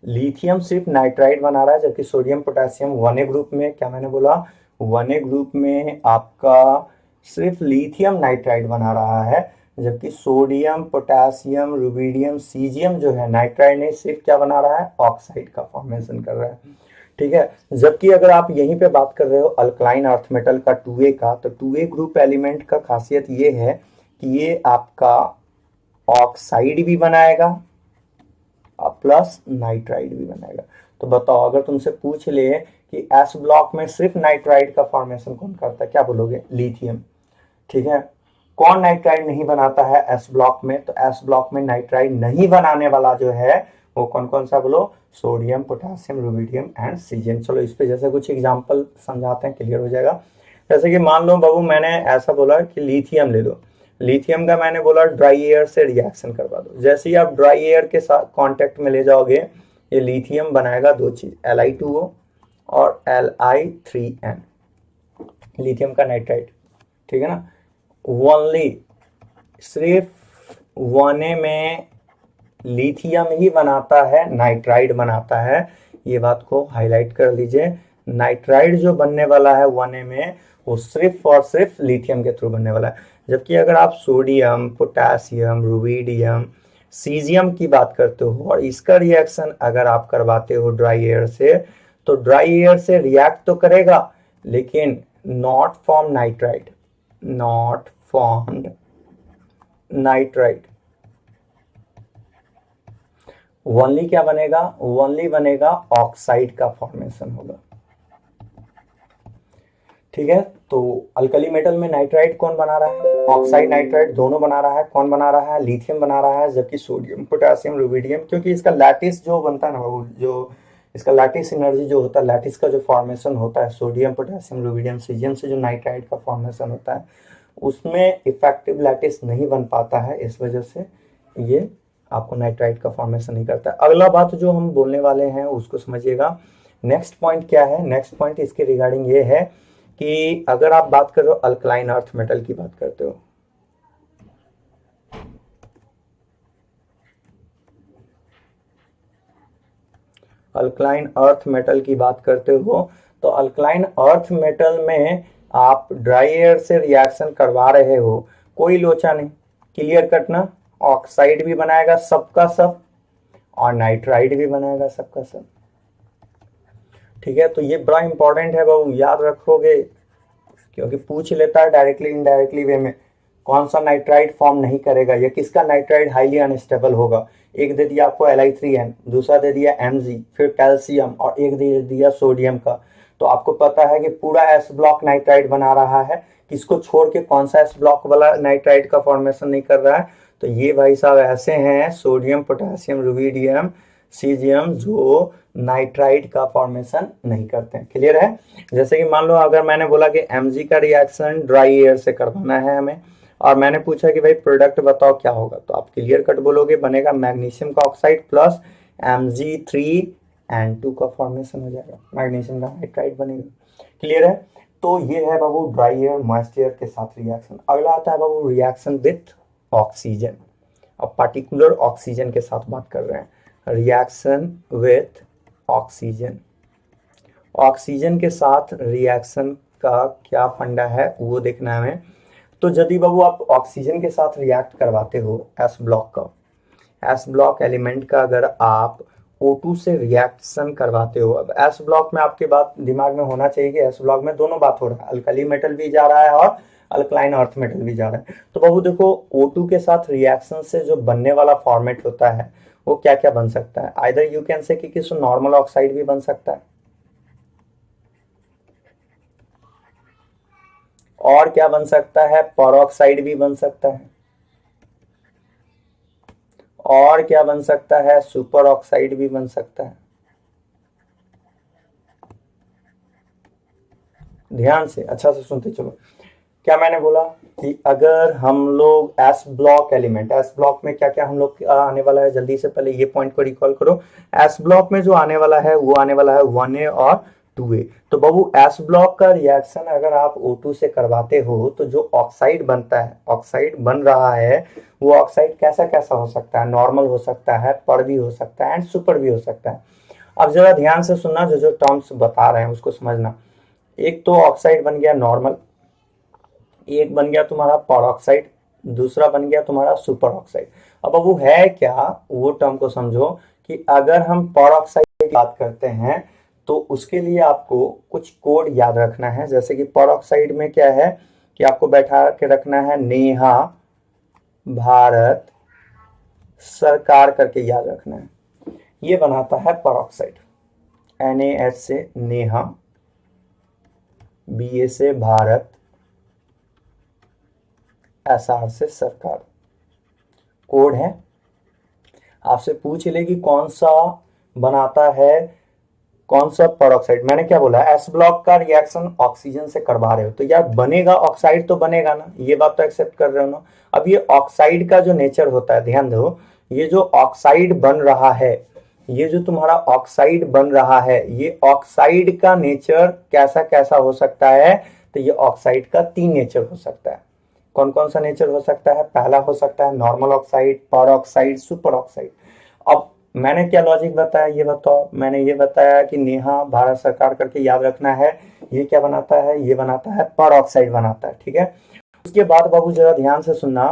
Lithium सिर्फ नाइट्राइड बना रहा है, जबकि सोडियम पोटेशियम वन ए ग्रुप में, क्या मैंने बोला, वन ए ग्रुप में आपका सिर्फ लिथियम नाइट्राइड बना रहा है, जबकि सोडियम, पोटेशियम, रुबिडियम, सीजियम जो है नाइट्राइड नहीं, सिर्फ क्या बना रहा है, ऑक्साइड का फॉर्मेशन कर रहा है, ठीक है। जबकि अगर आप यहीं पे बात कर रहे हो अल्कलाइन अर्थ मेटल का 2A का, तो 2A ग्रुप एलिमेंट का खासियत ये है कि ये आपका ऑक्साइड भी बनाएगा और प्लस नाइट्राइड भी बनाएगा। तो बताओ अगर तुमसे पूछ ले कि एस ब्लॉक में सिर्फ नाइट्राइड का फॉर्मेशन कौन करता है, क्या बोलोगे, लिथियम, ठीक है। कौन नाइट्राइड नहीं बनाता है एस ब्लॉक में, तो एस ब्लॉक में नाइट्राइड नहीं बनाने वाला जो है वो कौन कौन सा बोलो, sodium, potassium, rubidium and caesium. चलो इस पे जैसे कुछ एग्जांपल समझाते हैं, क्लियर हो जाएगा। जैसे कि मान लो बाबू मैंने ऐसा बोला कि लिथियम ले लो, लिथियम का मैंने बोला ड्राई एयर से रिएक्शन करवा दो। जैसे ही आप ड्राई एयर के साथ कांटेक्ट में ले जाओगे, ये लिथियम बनाएगा दो चीज, Li2O और Li3N, लिथियम का नाइट्राइड, ठीक है ना। ओनली सिर्फ 1A में लिथियम ही बनाता है, नाइट्राइड बनाता है, ये बात को हाईलाइट कर लीजिए। नाइट्राइड जो बनने वाला है 1A में, वो सिर्फ और सिर्फ लिथियम के थ्रू बनने वाला है। जबकि अगर आप सोडियम, पोटेशियम, रुबिडियम, सीजियम की बात करते हो और इसका रिएक्शन अगर आप करवाते हो ड्राई एयर से, तो ड्राई एयर से रिएक्ट तो करेगा लेकिन not form nitride, not formed nitride. Only क्या बनेगा, ओनली बनेगा ऑक्साइड का फॉर्मेशन होगा, ठीक है। तो अल्कली मेटल में नाइट्राइड कौन बना रहा है, ऑक्साइड नाइट्राइड दोनों बना रहा है। कौन बना रहा है, लिथियम बना रहा है, जबकि सोडियम, पोटेशियम, रुबिडियम, क्योंकि इसका लैटिस जो बनता है ना, वो जो इसका लैटिस एनर्जी जो होता है, लैटिस का जो फॉर्मेशन होता है सोडियम, पोटेशियम, रुबिडियम, सीजियम से जो नाइट्राइड का फॉर्मेशन होता है, उसमें इफेक्टिव लैटिस नहीं बन पाता है, इस वजह से ये आपको नाइट्राइड का फॉर्मेशन नहीं करता है। अगला बात जो हम बोलने वाले हैं उसको समझिएगा। नेक्स्ट पॉइंट क्या है, नेक्स्ट पॉइंट इसके रिगार्डिंग ये है कि अगर आप बात कर रहे हो अल्कलाइन अर्थ मेटल की बात करते हो, अल्कलाइन अर्थ मेटल की बात करते हो, तो अल्कलाइन अर्थ मेटल में आप ड्राई एयर से रिएक्शन करवा रहे हो, कोई लोचा नहीं, क्लियर कट ना। ऑक्साइड भी बनाएगा सबका सब और नाइट्राइड भी बनाएगा सबका सब, ठीक है। तो ये बड़ा इंपॉर्टेंट है बाबू, याद रखोगे, क्योंकि पूछ लेता है डायरेक्टली इनडायरेक्टली वे में, कौन सा नाइट्राइड फॉर्म नहीं करेगा या किसका नाइट्राइड हाईली अनस्टेबल होगा। एक दे दिया आपको Li3N, दूसरा दे दिया Mg, फिर कैल्शियम, और एक दे दिया सोडियम का। तो आपको पता है कि पूरा एस ब्लॉक नाइट्राइड बना रहा है, किसको छोड़ के कौन सा एस ब्लॉक वाला नाइट्राइड का फॉर्मेशन नहीं कर रहा है। तो ये भाई साहब ऐसे हैं सोडियम, पोटेशियम, रुबिडियम, सीजियम, जो नाइट्राइड का फॉर्मेशन नहीं करते हैं, क्लियर है। जैसे कि मान लो अगर मैंने बोला कि Mg का रिएक्शन ड्राई एयर से करवाना है हमें, और मैंने पूछा कि भाई प्रोडक्ट बताओ क्या होगा, तो आप क्लियर कट बोलोगे बनेगा मैग्नीशियम का ऑक्साइड प्लस Mg3N2 का फॉर्मेशन हो जाएगा, मैग्नीशियम का नाइट्राइड बनेगा, क्लियर है। तो ये है बाबू ड्राई एयर मॉइस्ट एयर के साथ रिएक्शन। अगला आता है बाबू रिएक्शन विथ ऑक्सीजन। अब पार्टिकुलर ऑक्सीजन के साथ बात कर रहे हैं, रिएक्शन विथ ऑक्सीजन। ऑक्सीजन के साथ रिएक्शन का क्या फंडा है वो देखना है हमें। तो यदि बाबू आप ऑक्सीजन के साथ रिएक्ट करवाते हो एस ब्लॉक का, एस ब्लॉक एलिमेंट का अगर आप O2 से रिएक्शन करवाते हो, अब एस ब्लॉक में आपके बात दिमाग में होना चाहिए कि एस ब्लॉक में दोनों बात हो रहा है, अल्कली मेटल भी जा रहा है और अल्कलाइन अर्थ मेटल भी जा रहा है। तो बाबू देखो O2 के साथ रिएक्शन से जो बनने वाला फॉर्मेट होता है वो क्या क्या बन सकता है, आइदर यू कैन से कि किसी नॉर्मल ऑक्साइड भी बन सकता है, और क्या बन सकता है, पेरोक्साइड भी बन सकता है, और क्या बन सकता है, सुपर ऑक्साइड भी बन सकता है। ध्यान से अच्छा से सुनते चलो, क्या मैंने बोला कि अगर हम लोग S block element, S block में क्या क्या हम लोग आने वाला है, जल्दी से पहले ये पॉइंट को रिकॉल करो। एस ब्लॉक में जो आने वाला है वो आने वाला है 1A और 2A। तो बाबू एस ब्लॉक का रिएक्शन अगर आप O2 से करवाते हो तो जो ऑक्साइड बनता है, ऑक्साइड बन रहा है, वो ऑक्साइड कैसा कैसा हो सकता है, नॉर्मल हो सकता है, पर भी हो सकता है एंड सुपर भी हो सकता है। अब जरा ध्यान से सुनना, जो जो टर्म्स बता रहे हैं उसको समझना। एक तो ऑक्साइड बन गया नॉर्मल, एक बन गया तुम्हारा पेरोक्साइड, दूसरा बन गया तुम्हारा सुपर ऑक्साइड। अब वो है क्या, वो टर्म को समझो कि अगर हम पेरोक्साइड की बात करते हैं तो उसके लिए आपको कुछ कोड याद रखना है। जैसे कि पेरोक्साइड में क्या है कि आपको बैठा के रखना है नेहा भारत सरकार करके याद रखना है, ये बनाता है पेरोक्साइड। NaH से नेहा, BA से भारत, SR से सरकार, कोड है। आपसे पूछ ले कि कौन सा बनाता है कौन सा पेरोक्साइड, मैंने क्या बोला, एस ब्लॉक का रिएक्शन ऑक्सीजन से करवा रहे हो तो यार बनेगा ऑक्साइड तो बनेगा ना, ये बात तो एक्सेप्ट कर रहे हो ना। अब ये ऑक्साइड का जो नेचर होता है, ध्यान दो, ये जो ऑक्साइड बन रहा है, ये जो तुम्हारा ऑक्साइड बन रहा है, ये ऑक्साइड का नेचर कैसा कैसा हो सकता है, तो ये ऑक्साइड का 3 नेचर हो सकता है। कौन कौन सा नेचर हो सकता है, पहला हो सकता है normal oxide, peroxide, super oxide. अब मैंने क्या लॉजिक बताया ये बताओ, मैंने ये बताया कि नेहा भारत सरकार करके याद रखना है, ये क्या बनाता है, ये बनाता है पेरोक्साइड बनाता है, ठीक है। उसके बाद बाबू जरा ध्यान से सुनना,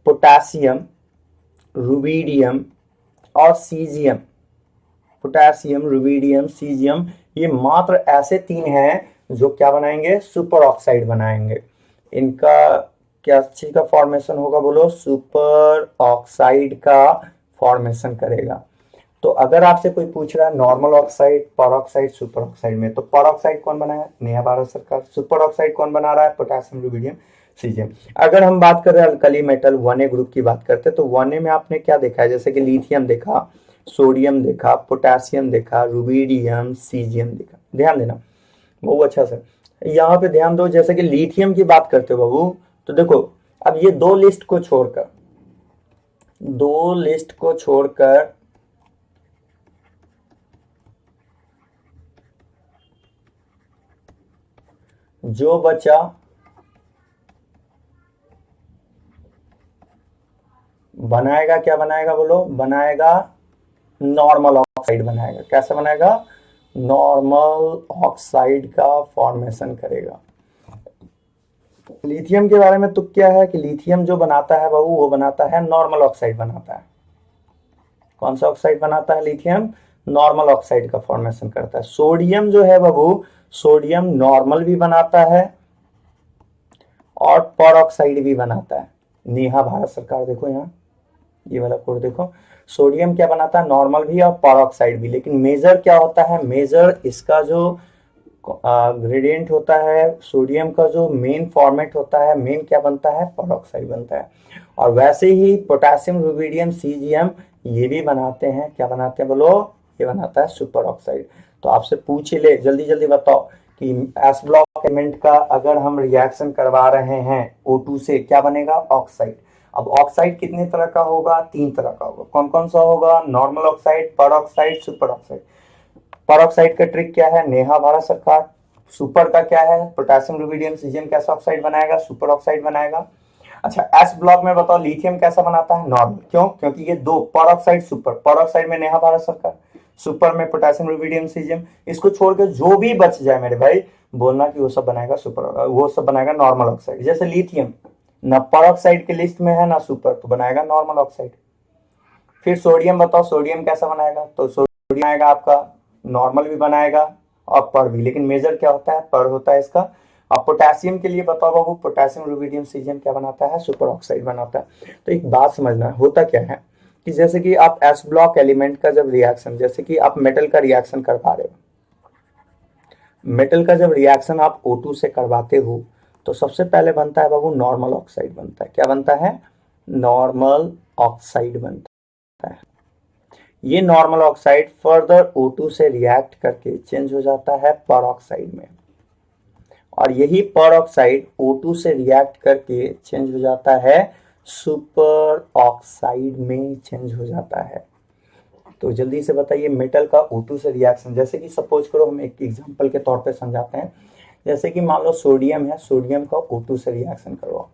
पोटेशियम, रुबिडियम और सीजियम, पोटेशियम, रुबिडियम, सीजियम, ये मात्र ऐसे 3 हैं जो क्या बनाएंगे, सुपर ऑक्साइड बनाएंगे। इनका क्या चीज का फॉर्मेशन होगा, बोलो, सुपर ऑक्साइड का फॉर्मेशन करेगा। तो अगर आपसे कोई पूछ रहा है normal oxide, peroxide, super oxide में, तो पेरोक्साइड कौन बनाया, नया भारत सरकार। सुपर ऑक्साइड कौन बना रहा है, पोटेशियम, रुबिडियम, सीजियम। अगर हम बात कर रहे हैं अल्कली मेटल 1A ग्रुप की बात करते हैं, तो 1A में आपने क्या देखा है, जैसे कि लिथियम देखा, सोडियम देखा, पोटेशियम देखा, रुबिडियम, सीजियम देखा। ध्यान देना बहुत अच्छा से, यहाँ पे ध्यान दो। जैसे कि लिथियम की बात करते हो बाबू, तो देखो अब ये दो लिस्ट को छोड़कर जो बचा बनाएगा, क्या बनाएगा बोलो, बनाएगा नॉर्मल ऑक्साइड बनाएगा। कैसा बनाएगा, नॉर्मल ऑक्साइड का फॉर्मेशन करेगा। लिथियम के बारे में तो क्या है कि लिथियम जो बनाता है बाबू, वो बनाता है नॉर्मल ऑक्साइड बनाता है। कौन सा ऑक्साइड बनाता है, लिथियम नॉर्मल ऑक्साइड का फॉर्मेशन करता है। सोडियम जो है बाबू, सोडियम नॉर्मल भी बनाता है और पेरोक्साइड भी बनाता है। नेहा भारत सरकार देखो, यहाँ ये वाला कोड देखो, सोडियम क्या बनाता है, नॉर्मल भी और पेरोक्साइड भी। लेकिन मेजर क्या होता है, मेजर इसका जो ग्रेडियंट होता है, सोडियम का जो मेन फॉर्मेट होता है, मेन क्या बनता है, पेरोक्साइड बनता है। और वैसे ही पोटेशियम, रुबिडियम, सीजियम ये भी बनाते हैं, क्या बनाते हैं बोलो, ये बनाता है सुपर ऑक्साइड। तो आपसे पूछ ले, जल्दी जल्दी बताओ कि एस ब्लॉक एलिमेंट का अगर हम रिएक्शन करवा रहे हैं O2 से, क्या बनेगा, ऑक्साइड। अब ऑक्साइड कितने तरह का होगा, 3 तरह का होगा। कौन कौन सा होगा, normal oxide, peroxide, super oxide. Peroxide का ट्रिक क्या है, नेहा भारत सरकार। सुपर का क्या है, पोटेशियम, रुबिडियम, सीजियम कैसा ऑक्साइड बनाएगा, सुपर ऑक्साइड बनाएगा। अच्छा एस ब्लॉक में बताओ लिथियम कैसा बनाता है, नॉर्मल। क्यों, क्योंकि ये दो, पेरोक्साइड, सुपर, पेरोक्साइड में नेहा भारत सरकार, सुपर में पोटेशियम, रुबिडियम, सीजियम। इसको छोड़ के जो भी बच जाए मेरे भाई, बोलना कि वो सब बनाएगा सुपर, वो सब बनाएगा नॉर्मल ऑक्साइड। जैसे लिथियम ना पेरोक्साइड की लिस्ट में है ना सुपर, तो बनाएगा नॉर्मल ऑक्साइड। फिर सोडियम बताओ, सोडियम कैसा बनाएगा, तो सोडियम आएगा आपका नॉर्मल भी बनाएगा और पर भी, लेकिन मेजर क्या होता है, पर होता है इसका। अब पोटेशियम के लिए बताओ बाबू, पोटेशियम, रुबिडियम, सीजियम क्या बनाता है, सुपर ऑक्साइड बनाता है। तो एक बात समझना, होता क्या है कि जैसे कि आप एस ब्लॉक एलिमेंट का जब रिएक्शन, जैसे कि आप मेटल का रिएक्शन करवा रहे हो, मेटल का जब रिएक्शन आप O2 से करवाते हो, तो सबसे पहले बनता है बाबू नॉर्मल ऑक्साइड बनता है। क्या बनता है, नॉर्मल ऑक्साइड बनता है। ये नॉर्मल ऑक्साइड फर्दर O2 से रिएक्ट करके चेंज हो जाता है पेरोक्साइड में, और यही पेरोक्साइड O2 से रिएक्ट करके चेंज हो जाता है सुपर ऑक्साइड में, चेंज हो जाता है। तो जल्दी से बताइए, मेटल का O2 से रिएक्शन, जैसे कि सपोज करो हम एक एग्जांपल के तौर पे समझाते हैं। जैसे कि मान लो सोडियम है, सोडियम का O2 से रिएक्शन करवाओ,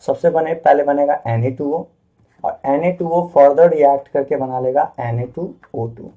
सबसे पहले बनेगा Na2O, और Na2O फर्दर रिएक्ट करके बना लेगा Na2O2।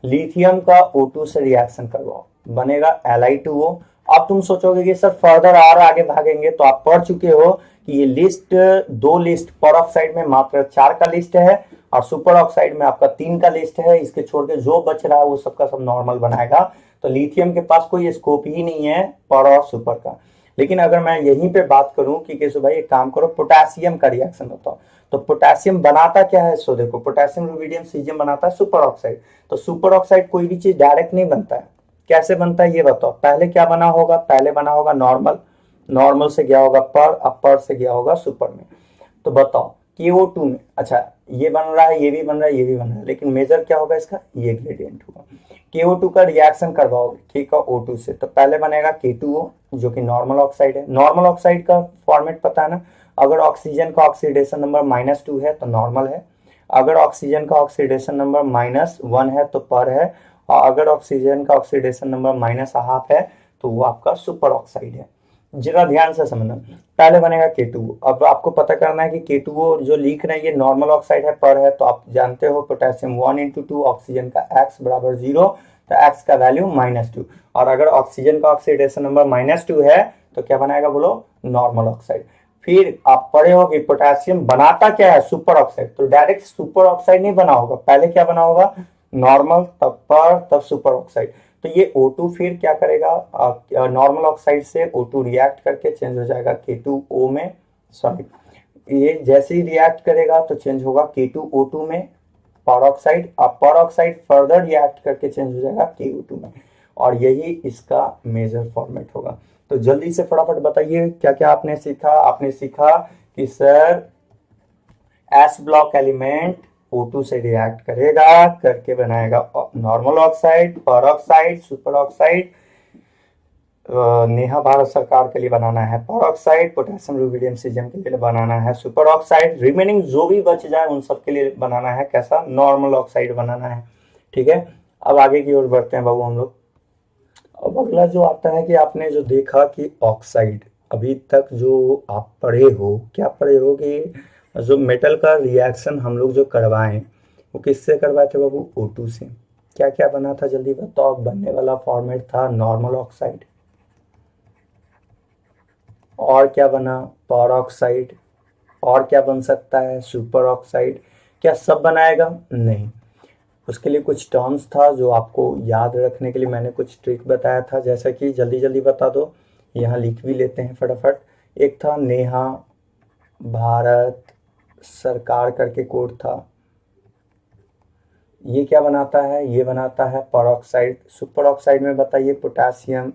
लिथियम का O2 से रिएक्शन करवाओ, बनेगा Li2O। अब तुम सोचोगे कि सर फर्दर और आगे भागेंगे, तो आप पढ़ चुके हो कि ये लिस्ट, 2 लिस्ट, पेरोक्साइड में मात्र 4 का लिस्ट है और सुपर ऑक्साइड में आपका 3 का लिस्ट है। इसके छोड़ के जो बच रहा है वो सबका सब नॉर्मल बनाएगा। तो लिथियम के पास कोई स्कोप ही नहीं है पर और सुपर का। लेकिन अगर मैं यहीं पे बात करूं कि केशव भाई एक काम करो, पोटेशियम का रिएक्शन बताओ, तो पोटेशियम बनाता क्या है, सो देखो पोटेशियम, रुबिडियम, सीजियम बनाता है सुपर ऑक्साइड। तो सुपर ऑक्साइड कोई भी चीज डायरेक्ट नहीं बनता है, कैसे बनता है ये बताओ। पहले क्या बना होगा, पहले बना होगा नॉर्मल, नॉर्मल से गया होगा पर, अब पर से गया होगा सुपर में। तो बताओ KO2 में, अच्छा ये बन रहा है, ये भी बन रहा है, ये भी बन रहा है, लेकिन मेजर क्या होगा इसका, ये ग्रेडियंट होगा। KO2 का रिएक्शन करवाओगे K का O2 से, तो पहले बनेगा K2O जो कि नॉर्मल ऑक्साइड है। नॉर्मल ऑक्साइड का फॉर्मेट पता है ना, अगर ऑक्सीजन का ऑक्सीडेशन नंबर -2 है तो नॉर्मल है, अगर ऑक्सीजन का ऑक्सीडेशन नंबर -1 है तो पर है, और अगर ऑक्सीजन का ऑक्सीडेशन नंबर -1/2 है तो वो आपका सुपर ऑक्साइड है। जरा ध्यान से समझना, पहले बनेगा K2O। अब आपको पता करना है कि K2O जो लिख रहे हैं ये नॉर्मल ऑक्साइड है, पर है, तो आप जानते हो पोटेशियम 1 × 2 ऑक्सीजन का x बराबर 0, तो x का वैल्यू -2, और अगर ऑक्सीजन का ऑक्सीडेशन नंबर -2 है तो क्या बनाएगा बोलो, नॉर्मल ऑक्साइड। फिर आप पढ़े हो कि पोटेशियम बनाता क्या है, सुपर ऑक्साइड, तो डायरेक्ट सुपर ऑक्साइड नहीं बना होगा, पहले क्या बना होगा, नॉर्मल, तब पर, तब सुपर ऑक्साइड। तो ये O2 फिर क्या करेगा, नॉर्मल ऑक्साइड से O2 रिएक्ट करके चेंज हो जाएगा K2O में, सॉरी, ये जैसे ही रिएक्ट करेगा तो चेंज होगा K2O2 में परऑक्साइड, अब परऑक्साइड फर्दर रिएक्ट करके चेंज हो जाएगा KO2 में, और यही इसका मेजर फॉर्मेट होगा। तो जल्दी से फटाफट बताइए क्या क्या आपने सीखा। आपने सीखा कि sir S block element O2 से रिएक्ट करेगा, करके बनाएगा normal oxide, peroxide, super oxide. Neha Bharat सरकार के लिए बनाना है परऑक्साइड, पोटेशियम रुबिडियम सीजियम के लिए बनाना है सुपर ऑक्साइड, रिमेनिंग जो भी बच जाए उन सब के लिए बनाना है कैसा, नॉर्मल ऑक्साइड बनाना है। ठीक है, अब आगे की ओर बढ़ते हैं बाबू हम लोग। अब अगला जो आता है कि आपने जो देखा कि ऑक्साइड, अभी तक जो आप पढ़े हो, क्या पढ़े हो कि जो मेटल का रिएक्शन हम लोग जो करवाएं वो किससे करवाए थे बाबू, O2 से। क्या क्या बना था जल्दी बताओ, बनने वाला फॉर्मेट था नॉर्मल ऑक्साइड, और क्या बना, परऑक्साइड, और क्या बन सकता है, सुपर ऑक्साइड। क्या सब बनाएगा, नहीं, उसके लिए कुछ टर्म्स था जो आपको याद रखने के लिए मैंने कुछ ट्रिक बताया था, जैसा कि जल्दी जल्दी बता दो, यहाँ लिख भी लेते हैं फटाफट। एक था नेहा भारत सरकार करके कोड था, ये क्या बनाता है, ये बनाता है परऑक्साइड। सुपर ऑक्साइड में बताइए पोटेशियम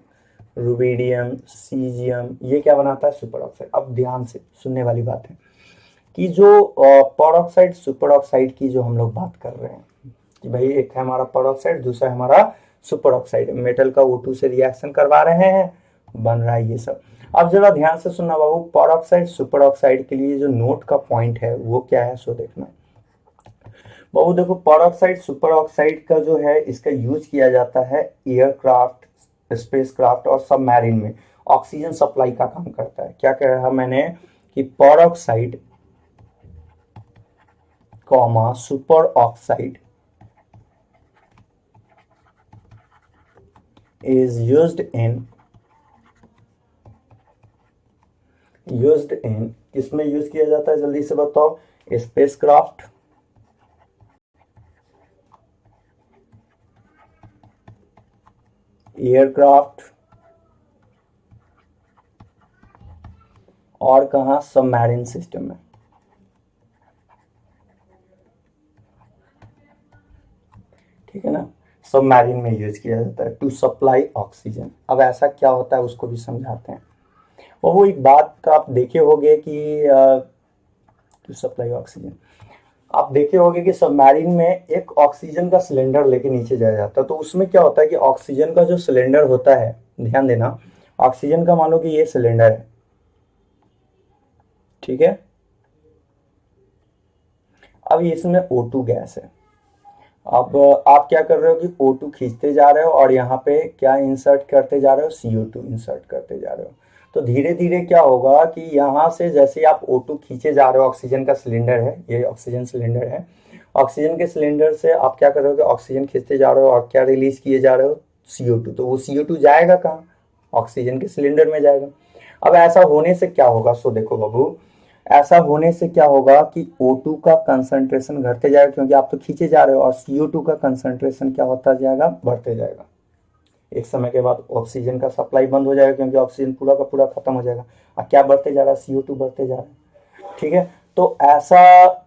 रुबिडियम सीजियम, ये क्या बनाता है, सुपर ऑक्साइड। अब ध्यान से सुनने वाली बात है कि जो परऑक्साइड सुपर ऑक्साइड की जो हम लोग बात कर रहे हैं कि भाई एक है हमारा परऑक्साइड, दूसरा है हमारा सुपर ऑक्साइड, मेटल का O2 से रिएक्शन करवा रहे हैं, बन रहा है ये सब। अब जरा ध्यान से सुनना बाबू, परऑक्साइड सुपर ऑक्साइड के लिए जो नोट का पॉइंट है वो क्या है, सो देखना बाबू। देखो परऑक्साइड सुपर ऑक्साइड का जो है इसका यूज किया जाता है एयरक्राफ्ट, स्पेसक्राफ्ट और सबमरीन में, ऑक्सीजन सप्लाई का काम करता है। क्या कह रहा मैंने कि peroxide comma super oxide is used in किसमें यूज किया जाता है जल्दी से बताओ, स्पेसक्राफ्ट, एयरक्राफ्ट, और कहा, सबमरीन सिस्टम में। ठीक है ना, सबमरीन में यूज किया जाता है टू सप्लाई ऑक्सीजन। अब ऐसा क्या होता है उसको भी समझाते हैं। और वो एक बात आप देखे होंगे कि टू सप्लाई ऑक्सीजन, आप देखे होंगे कि सबमरीन में एक ऑक्सीजन का सिलेंडर लेके नीचे जाया जाता है, तो उसमें क्या होता है कि ऑक्सीजन का जो सिलेंडर होता है, ध्यान देना, ऑक्सीजन का मान लो कि ये सिलेंडर है, ठीक है, अब इसमें O2 गैस है। अब आप क्या कर रहे हो कि O2 खींचते जा रहे हो और यहाँ पे क्या इंसर्ट करते जा रहे हो, CO2 इंसर्ट करते जा रहे हो। तो धीरे धीरे क्या होगा कि यहाँ से जैसे आप O2 खींचे जा रहे हो, ऑक्सीजन का सिलेंडर है, ये ऑक्सीजन सिलेंडर है, ऑक्सीजन के सिलेंडर से आप क्या कर रहे हो कि ऑक्सीजन खींचते जा रहे हो और क्या रिलीज किए जा रहे हो, CO2। तो वो CO2 जाएगा कहाँ, ऑक्सीजन के सिलेंडर में जाएगा। अब ऐसा होने से क्या होगा, सो देखो बाबू, ऐसा होने से क्या होगा कि O2 का कंसंट्रेशन घटते जाएगा, क्योंकि आप तो खींचे जा रहे हो, और CO2 का कंसंट्रेशन क्या होता जाएगा, बढ़ते जाएगा। एक समय के बाद ऑक्सीजन का सप्लाई बंद हो जाएगा, क्योंकि ऑक्सीजन पूरा का पूरा खत्म हो जाएगा, और क्या बढ़ते जा रहा है, CO2 बढ़ते जा रहा है। ठीक है, तो ऐसा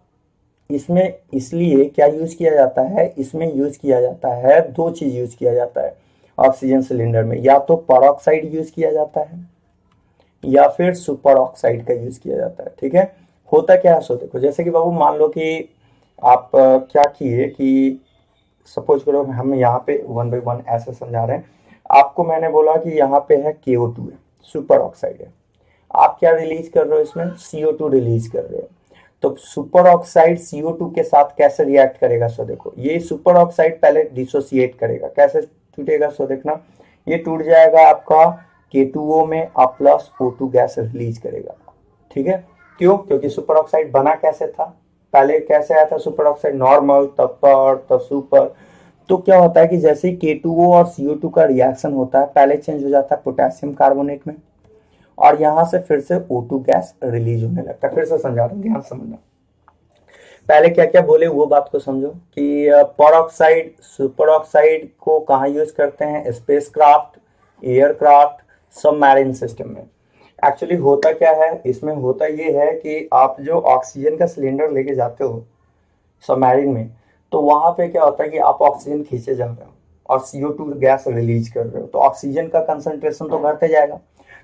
इसमें इसलिए क्या यूज किया जाता है, इसमें यूज किया जाता है, दो चीज यूज किया जाता है ऑक्सीजन सिलेंडर में, या तो परऑक्साइड यूज किया जाता है या फिर सुपर ऑक्साइड का यूज किया जाता है। ठीक है, होता क्या है, सो देखो जैसे कि बाबू मान लो कि आप क्या किए कि सपोज करो हम यहाँ पे वन बाई वन ऐसे समझा रहे हैं। आपको मैंने बोला कि यहाँ पे है KO2 है, सुपर ऑक्साइड है। आप क्या रिलीज कर रहे हो, इसमें CO2 रिलीज कर रहे हो। तो सुपर ऑक्साइड CO2 के साथ कैसे रिएक्ट करेगा, सो देखो ये सुपर ऑक्साइड पहले डिसोसिएट करेगा। कैसे टूटेगा, सो देखना, ये टूट जाएगा आपका K2O में, आप प्लस O2 गैस रिलीज करेगा। ठीक है, क्यों? क्योंकि सुपर ऑक्साइड बना कैसे था, पहले कैसे आया था सुपर ऑक्साइड, नॉर्मल, तब पर, तब सुपर। तो क्या होता है कि जैसे ही K2O और CO2 का रिएक्शन होता है, पहले चेंज हो जाता है पोटेशियम कार्बोनेट में, और यहां से फिर से O2 गैस रिलीज होने लगता है। फिर से समझा रहा हूं, ध्यान समझना। पहले क्या क्या बोले वो बात को समझो कि पर ऑक्साइड, सुपर ऑक्साइड को कहाँ यूज करते हैं, स्पेसक्राफ्ट, एयरक्राफ्ट, सबमरीन सिस्टम में। एक्चुअली होता क्या है इसमें, होता ये है कि आप जो ऑक्सीजन का सिलेंडर लेके जाते हो सबमरीन में, तो वहां पे क्या होता है कि आप ऑक्सीजन खींचे जा रहे हो और CO2 गैस रिलीज कर रहे हो, तो ऑक्सीजन का कंसंट्रेशन तो बढ़ते जाएगा।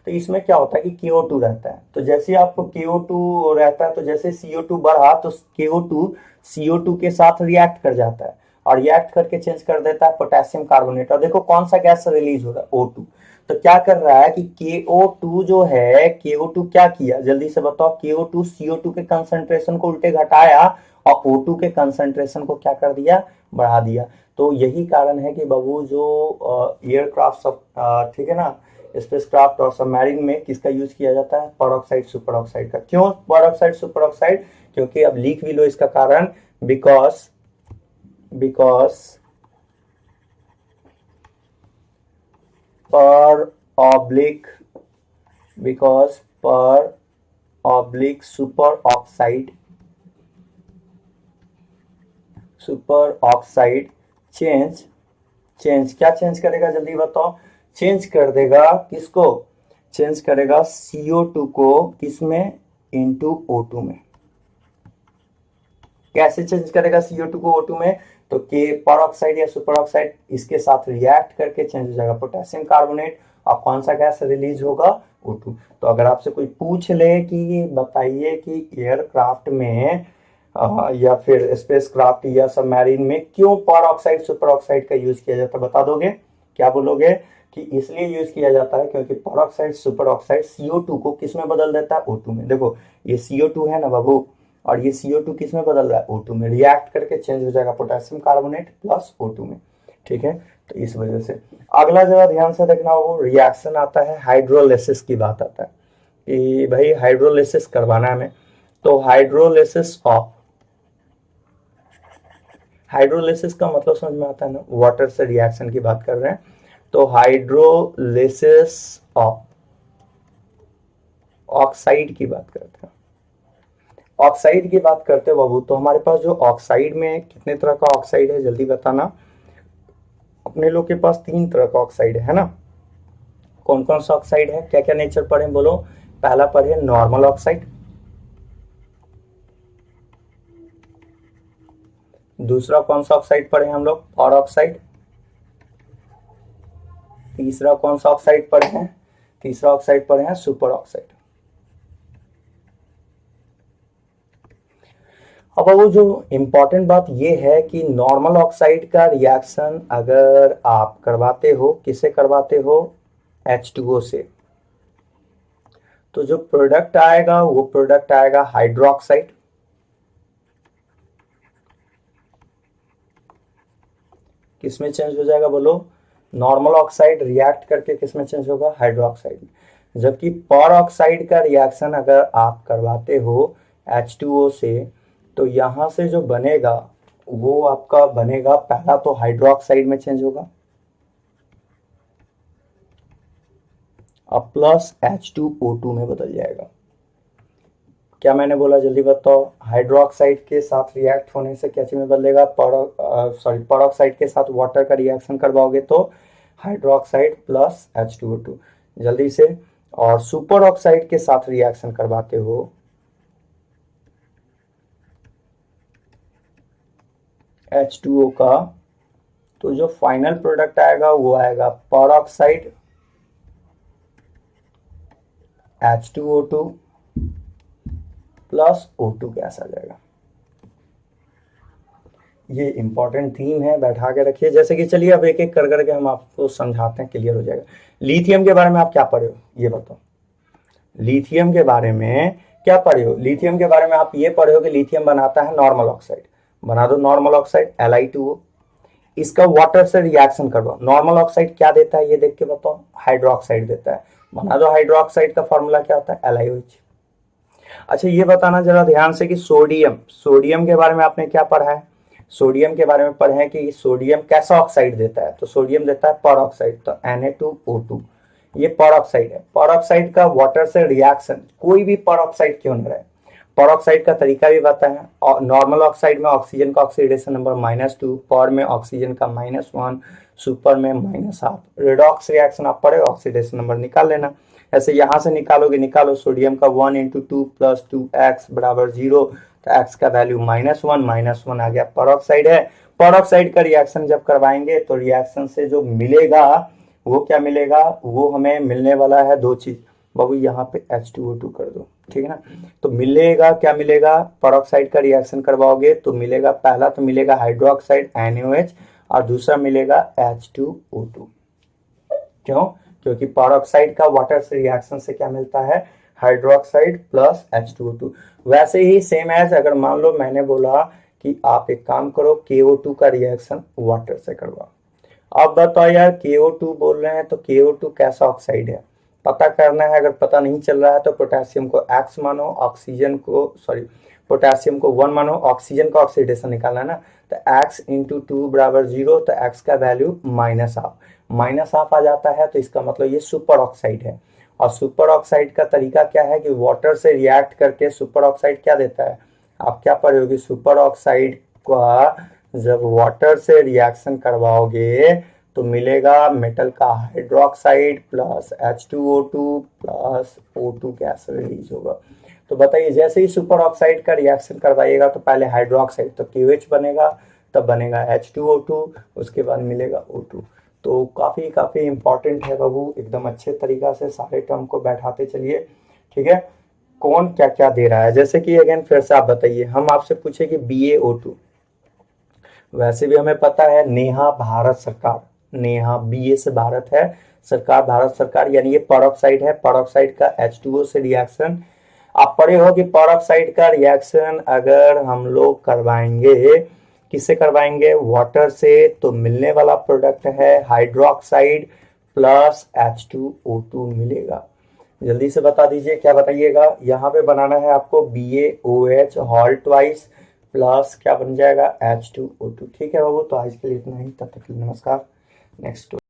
तो इसमें क्या होता है कि KO2 रहता है, तो जैसे ही आपको KO2 रहता है, तो जैसे CO2 बढ़ा तो KO2 CO2 के साथ रिएक्ट कर जाता है, और रिएक्ट करके चेंज कर देता है पोटेशियम कार्बोनेट। और देखो कौन सा गैस रिलीज हो रहा है, O2। तो क्या कर रहा है कि KO2 जो है, KO2 क्या किया जल्दी से बताओ, KO2 CO2 के कंसंट्रेशन को उल्टे घटाया और O2 के कंसंट्रेशन को क्या कर दिया, बढ़ा दिया। तो यही कारण है कि बाबू जो एयरक्राफ्ट सब, ठीक है ना, स्पेसक्राफ्ट और सबमरीन में किसका यूज किया जाता है, पर सुपर ऑक्साइड का। क्यों पर सुपर ऑक्साइड, क्योंकि अब लिख भी लो इसका कारण, बिकॉज बिकॉज पर ऑब्लिक बिकॉज पर oblique super oxide change change क्या चेंज करेगा जल्दी बताओ, चेंज कर देगा किसको, चेंज करेगा CO2 को किसमें, इनटू O2 में। कैसे चेंज करेगा CO2 को O2 में, तो के पर ऑक्साइड या सुपर ऑक्साइड इसके साथ रिएक्ट करके चेंज हो जाएगा पोटेशियम कार्बोनेट, और कौन सा गैस रिलीज होगा, O2। तो अगर आपसे कोई पूछ ले कि बताइए कि एयरक्राफ्ट में या फिर स्पेसक्राफ्ट या सबमरीन में क्यों पर ऑक्साइड सुपर ऑक्साइड का यूज किया जाता है, बता दोगे, क्या बोलोगे? कि इसलिए यूज किया जाता है क्योंकि पर ऑक्साइड सुपर ऑक्साइड CO2 को किस में बदल देता है, O2 में। देखो ये CO2 है ना बाबू, और ये CO2 किस में बदल रहा है, O2 में, रिएक्ट करके चेंज हो जाएगा पोटेशियम कार्बोनेट प्लस O2 में। ठीक है, तो इस वजह से अगला जरा ध्यान से देखना, वो रिएक्शन आता है हाइड्रोलिसिस की बात आता है कि भाई हाइड्रोलिसिस करवाना है हमें। तो हाइड्रोलिसिस का मतलब समझ में आता है ना, वाटर से रिएक्शन की बात कर रहे हैं। तो हाइड्रोलिसिस ऑफ ऑक्साइड की बात करते हैं, ऑक्साइड की बात करते हो बाबू, तो हमारे पास जो ऑक्साइड में कितने तरह का ऑक्साइड है जल्दी बताना। अपने लोग के पास 3 तरह का ऑक्साइड है ना। कौन कौन सा ऑक्साइड है, क्या क्या नेचर पढ़े बोलो। पहला पढ़े नॉर्मल ऑक्साइड, दूसरा कौन सा ऑक्साइड पढ़े हम लोग, और ऑक्साइड, तीसरा कौन सा ऑक्साइड पढ़े हैं, तीसरा ऑक्साइड पढ़े हैं सुपर ऑक्साइड। अब वो जो इंपॉर्टेंट बात ये है कि नॉर्मल ऑक्साइड का रिएक्शन अगर आप करवाते हो, किससे करवाते हो, H2O से, तो जो प्रोडक्ट आएगा वो प्रोडक्ट आएगा हाइड्रोक्साइड। किसमें चेंज हो जाएगा बोलो, नॉर्मल ऑक्साइड रिएक्ट करके किसमें चेंज होगा, हाइड्रोक्साइड में। जबकि पर ऑक्साइड का रिएक्शन अगर आप करवाते हो H2O से, तो यहां से जो बनेगा वो आपका बनेगा, पहला तो हाइड्रोक्साइड में चेंज होगा और प्लस H2O2 में बदल जाएगा। क्या मैंने बोला जल्दी बताओ, हाइड्रोक्साइड के साथ रिएक्ट होने से क्या चीज में बदलेगा, पर ऑक्साइड के साथ वाटर का रिएक्शन करवाओगे तो हाइड्रोक्साइड प्लस H2O2 जल्दी से, और सुपर ऑक्साइड के साथ रिएक्शन करवाते हो H2O का, तो जो फाइनल प्रोडक्ट आएगा वो आएगा पर oxide H2O2 plus O2 gas आ जाएगा। ये इंपॉर्टेंट थीम है, बैठा के रखिए। जैसे कि चलिए अब एक एक कर करके हम आपको समझाते हैं, क्लियर हो जाएगा। लिथियम के बारे में आप क्या पढ़े हो ये बताओ। लिथियम के बारे में क्या पढ़े हो? लिथियम के बारे में आप ये पढ़े हो कि लिथियम बनाता है नॉर्मल ऑक्साइड। बना दो नॉर्मल ऑक्साइड Li2O। इसका वाटर से रिएक्शन करवाओ। नॉर्मल ऑक्साइड क्या देता है ये देख के बताओ। हाइड्रोक्साइड देता है। बना दो हाइड्रोक्साइड का फॉर्मूला क्या होता है LiOH। अच्छा ये बताना जरा ध्यान से कि सोडियम, सोडियम के बारे में आपने क्या पढ़ा है? सोडियम के बारे में पढ़े हैं कि सोडियम कैसा ऑक्साइड देता है? तो सोडियम देता है पर ऑक्साइड, तो Na2O2 ये पर ऑक्साइड है। पर ऑक्साइड का वाटर से रिएक्शन, कोई भी पर ऑक्साइड क्यों न रहे, पर ऑक्साइड का तरीका भी बताया। और नॉर्मल ऑक्साइड में ऑक्सीजन का ऑक्सीडेशन नंबर -2, पर में ऑक्सीजन का -1, सुपर में -1/2। रेडॉक्स रिएक्शन आप पढ़े, ऑक्सीडेशन नंबर निकाल लेना। ऐसे यहां से निकालोगे, निकालो सोडियम का 1 × 2 + 2x = 0, तो x का वैल्यू -1 आ गया, पर ऑक्साइड है। पर ऑक्साइड का रिएक्शन जब करवाएंगे तो रिएक्शन से जो मिलेगा वो क्या मिलेगा? वो हमें मिलने वाला है दो चीज। बाबू यहाँ पे H2O2 कर दो, ठीक है ना। तो मिलेगा क्या मिलेगा? पर ऑक्साइड का रिएक्शन करवाओगे तो मिलेगा, पहला तो मिलेगा हाइड्रोक्साइड NaOH और दूसरा मिलेगा H2O2। क्यों? क्योंकि पर ऑक्साइड का वाटर से रिएक्शन से क्या मिलता है? Hydroxide plus H2O2। वैसे ही सेम एज अगर मान लो मैंने बोला कि आप एक काम करो KO2 का रिएक्शन वाटर से करवाओ। अब बताओ यार KO2 बोल रहे हैं तो KO2 कैसा ऑक्साइड है पता करना है। अगर पता नहीं चल रहा है तो पोटेशियम को X मानो, ऑक्सीजन को पोटेशियम को 1 मानो, ऑक्सीजन का ऑक्सीडेशन निकालना है ना। तो X × 2 = 0, तो X का वैल्यू -1/2 आ जाता है। तो इसका मतलब ये सुपर ऑक्साइड है। और सुपर ऑक्साइड का तरीका क्या है कि वाटर से रिएक्ट करके सुपर ऑक्साइड क्या देता है? आप क्या पढ़ोगे? सुपर ऑक्साइड का जब वाटर से रिएक्शन करवाओगे तो मिलेगा मेटल का hydroxide plus H2O2 plus O2 gas release होगा। तो बताइए जैसे ही सुपर ऑक्साइड का रिएक्शन करवाइएगा तो पहले हाइड्रोक्साइड तो KOH बनेगा, तब बनेगा H2O2, उसके बाद मिलेगा O2। तो काफी इंपॉर्टेंट है बाबू, एकदम अच्छे तरीका से सारे टर्म को बैठाते चलिए, ठीक है। कौन क्या क्या दे रहा है, जैसे कि अगेन फिर से आप बताइए, हम आपसे पूछे कि BaO2, वैसे भी हमें पता है नेहा भारत सरकार, नेहा BA से भारत है, सरकार भारत सरकार, यानी ये पर ऑक्साइड है। पर ऑक्साइड का H2O से रिएक्शन आप पढ़े हो कि पर ऑक्साइड का रिएक्शन अगर हम लोग करवाएंगे, किससे करवाएंगे? वाटर से, तो मिलने वाला प्रोडक्ट है हाइड्रोक्साइड प्लस H2O2 मिलेगा। जल्दी से बता दीजिए क्या बताइएगा। यहाँ पे बनाना है आपको BaOH होल ट्वाइस प्लस क्या बन जाएगा? H2O2। ठीक है बाबू, तो आज के लिए इतना ही, तब तक के लिए नमस्कार। नेक्स्ट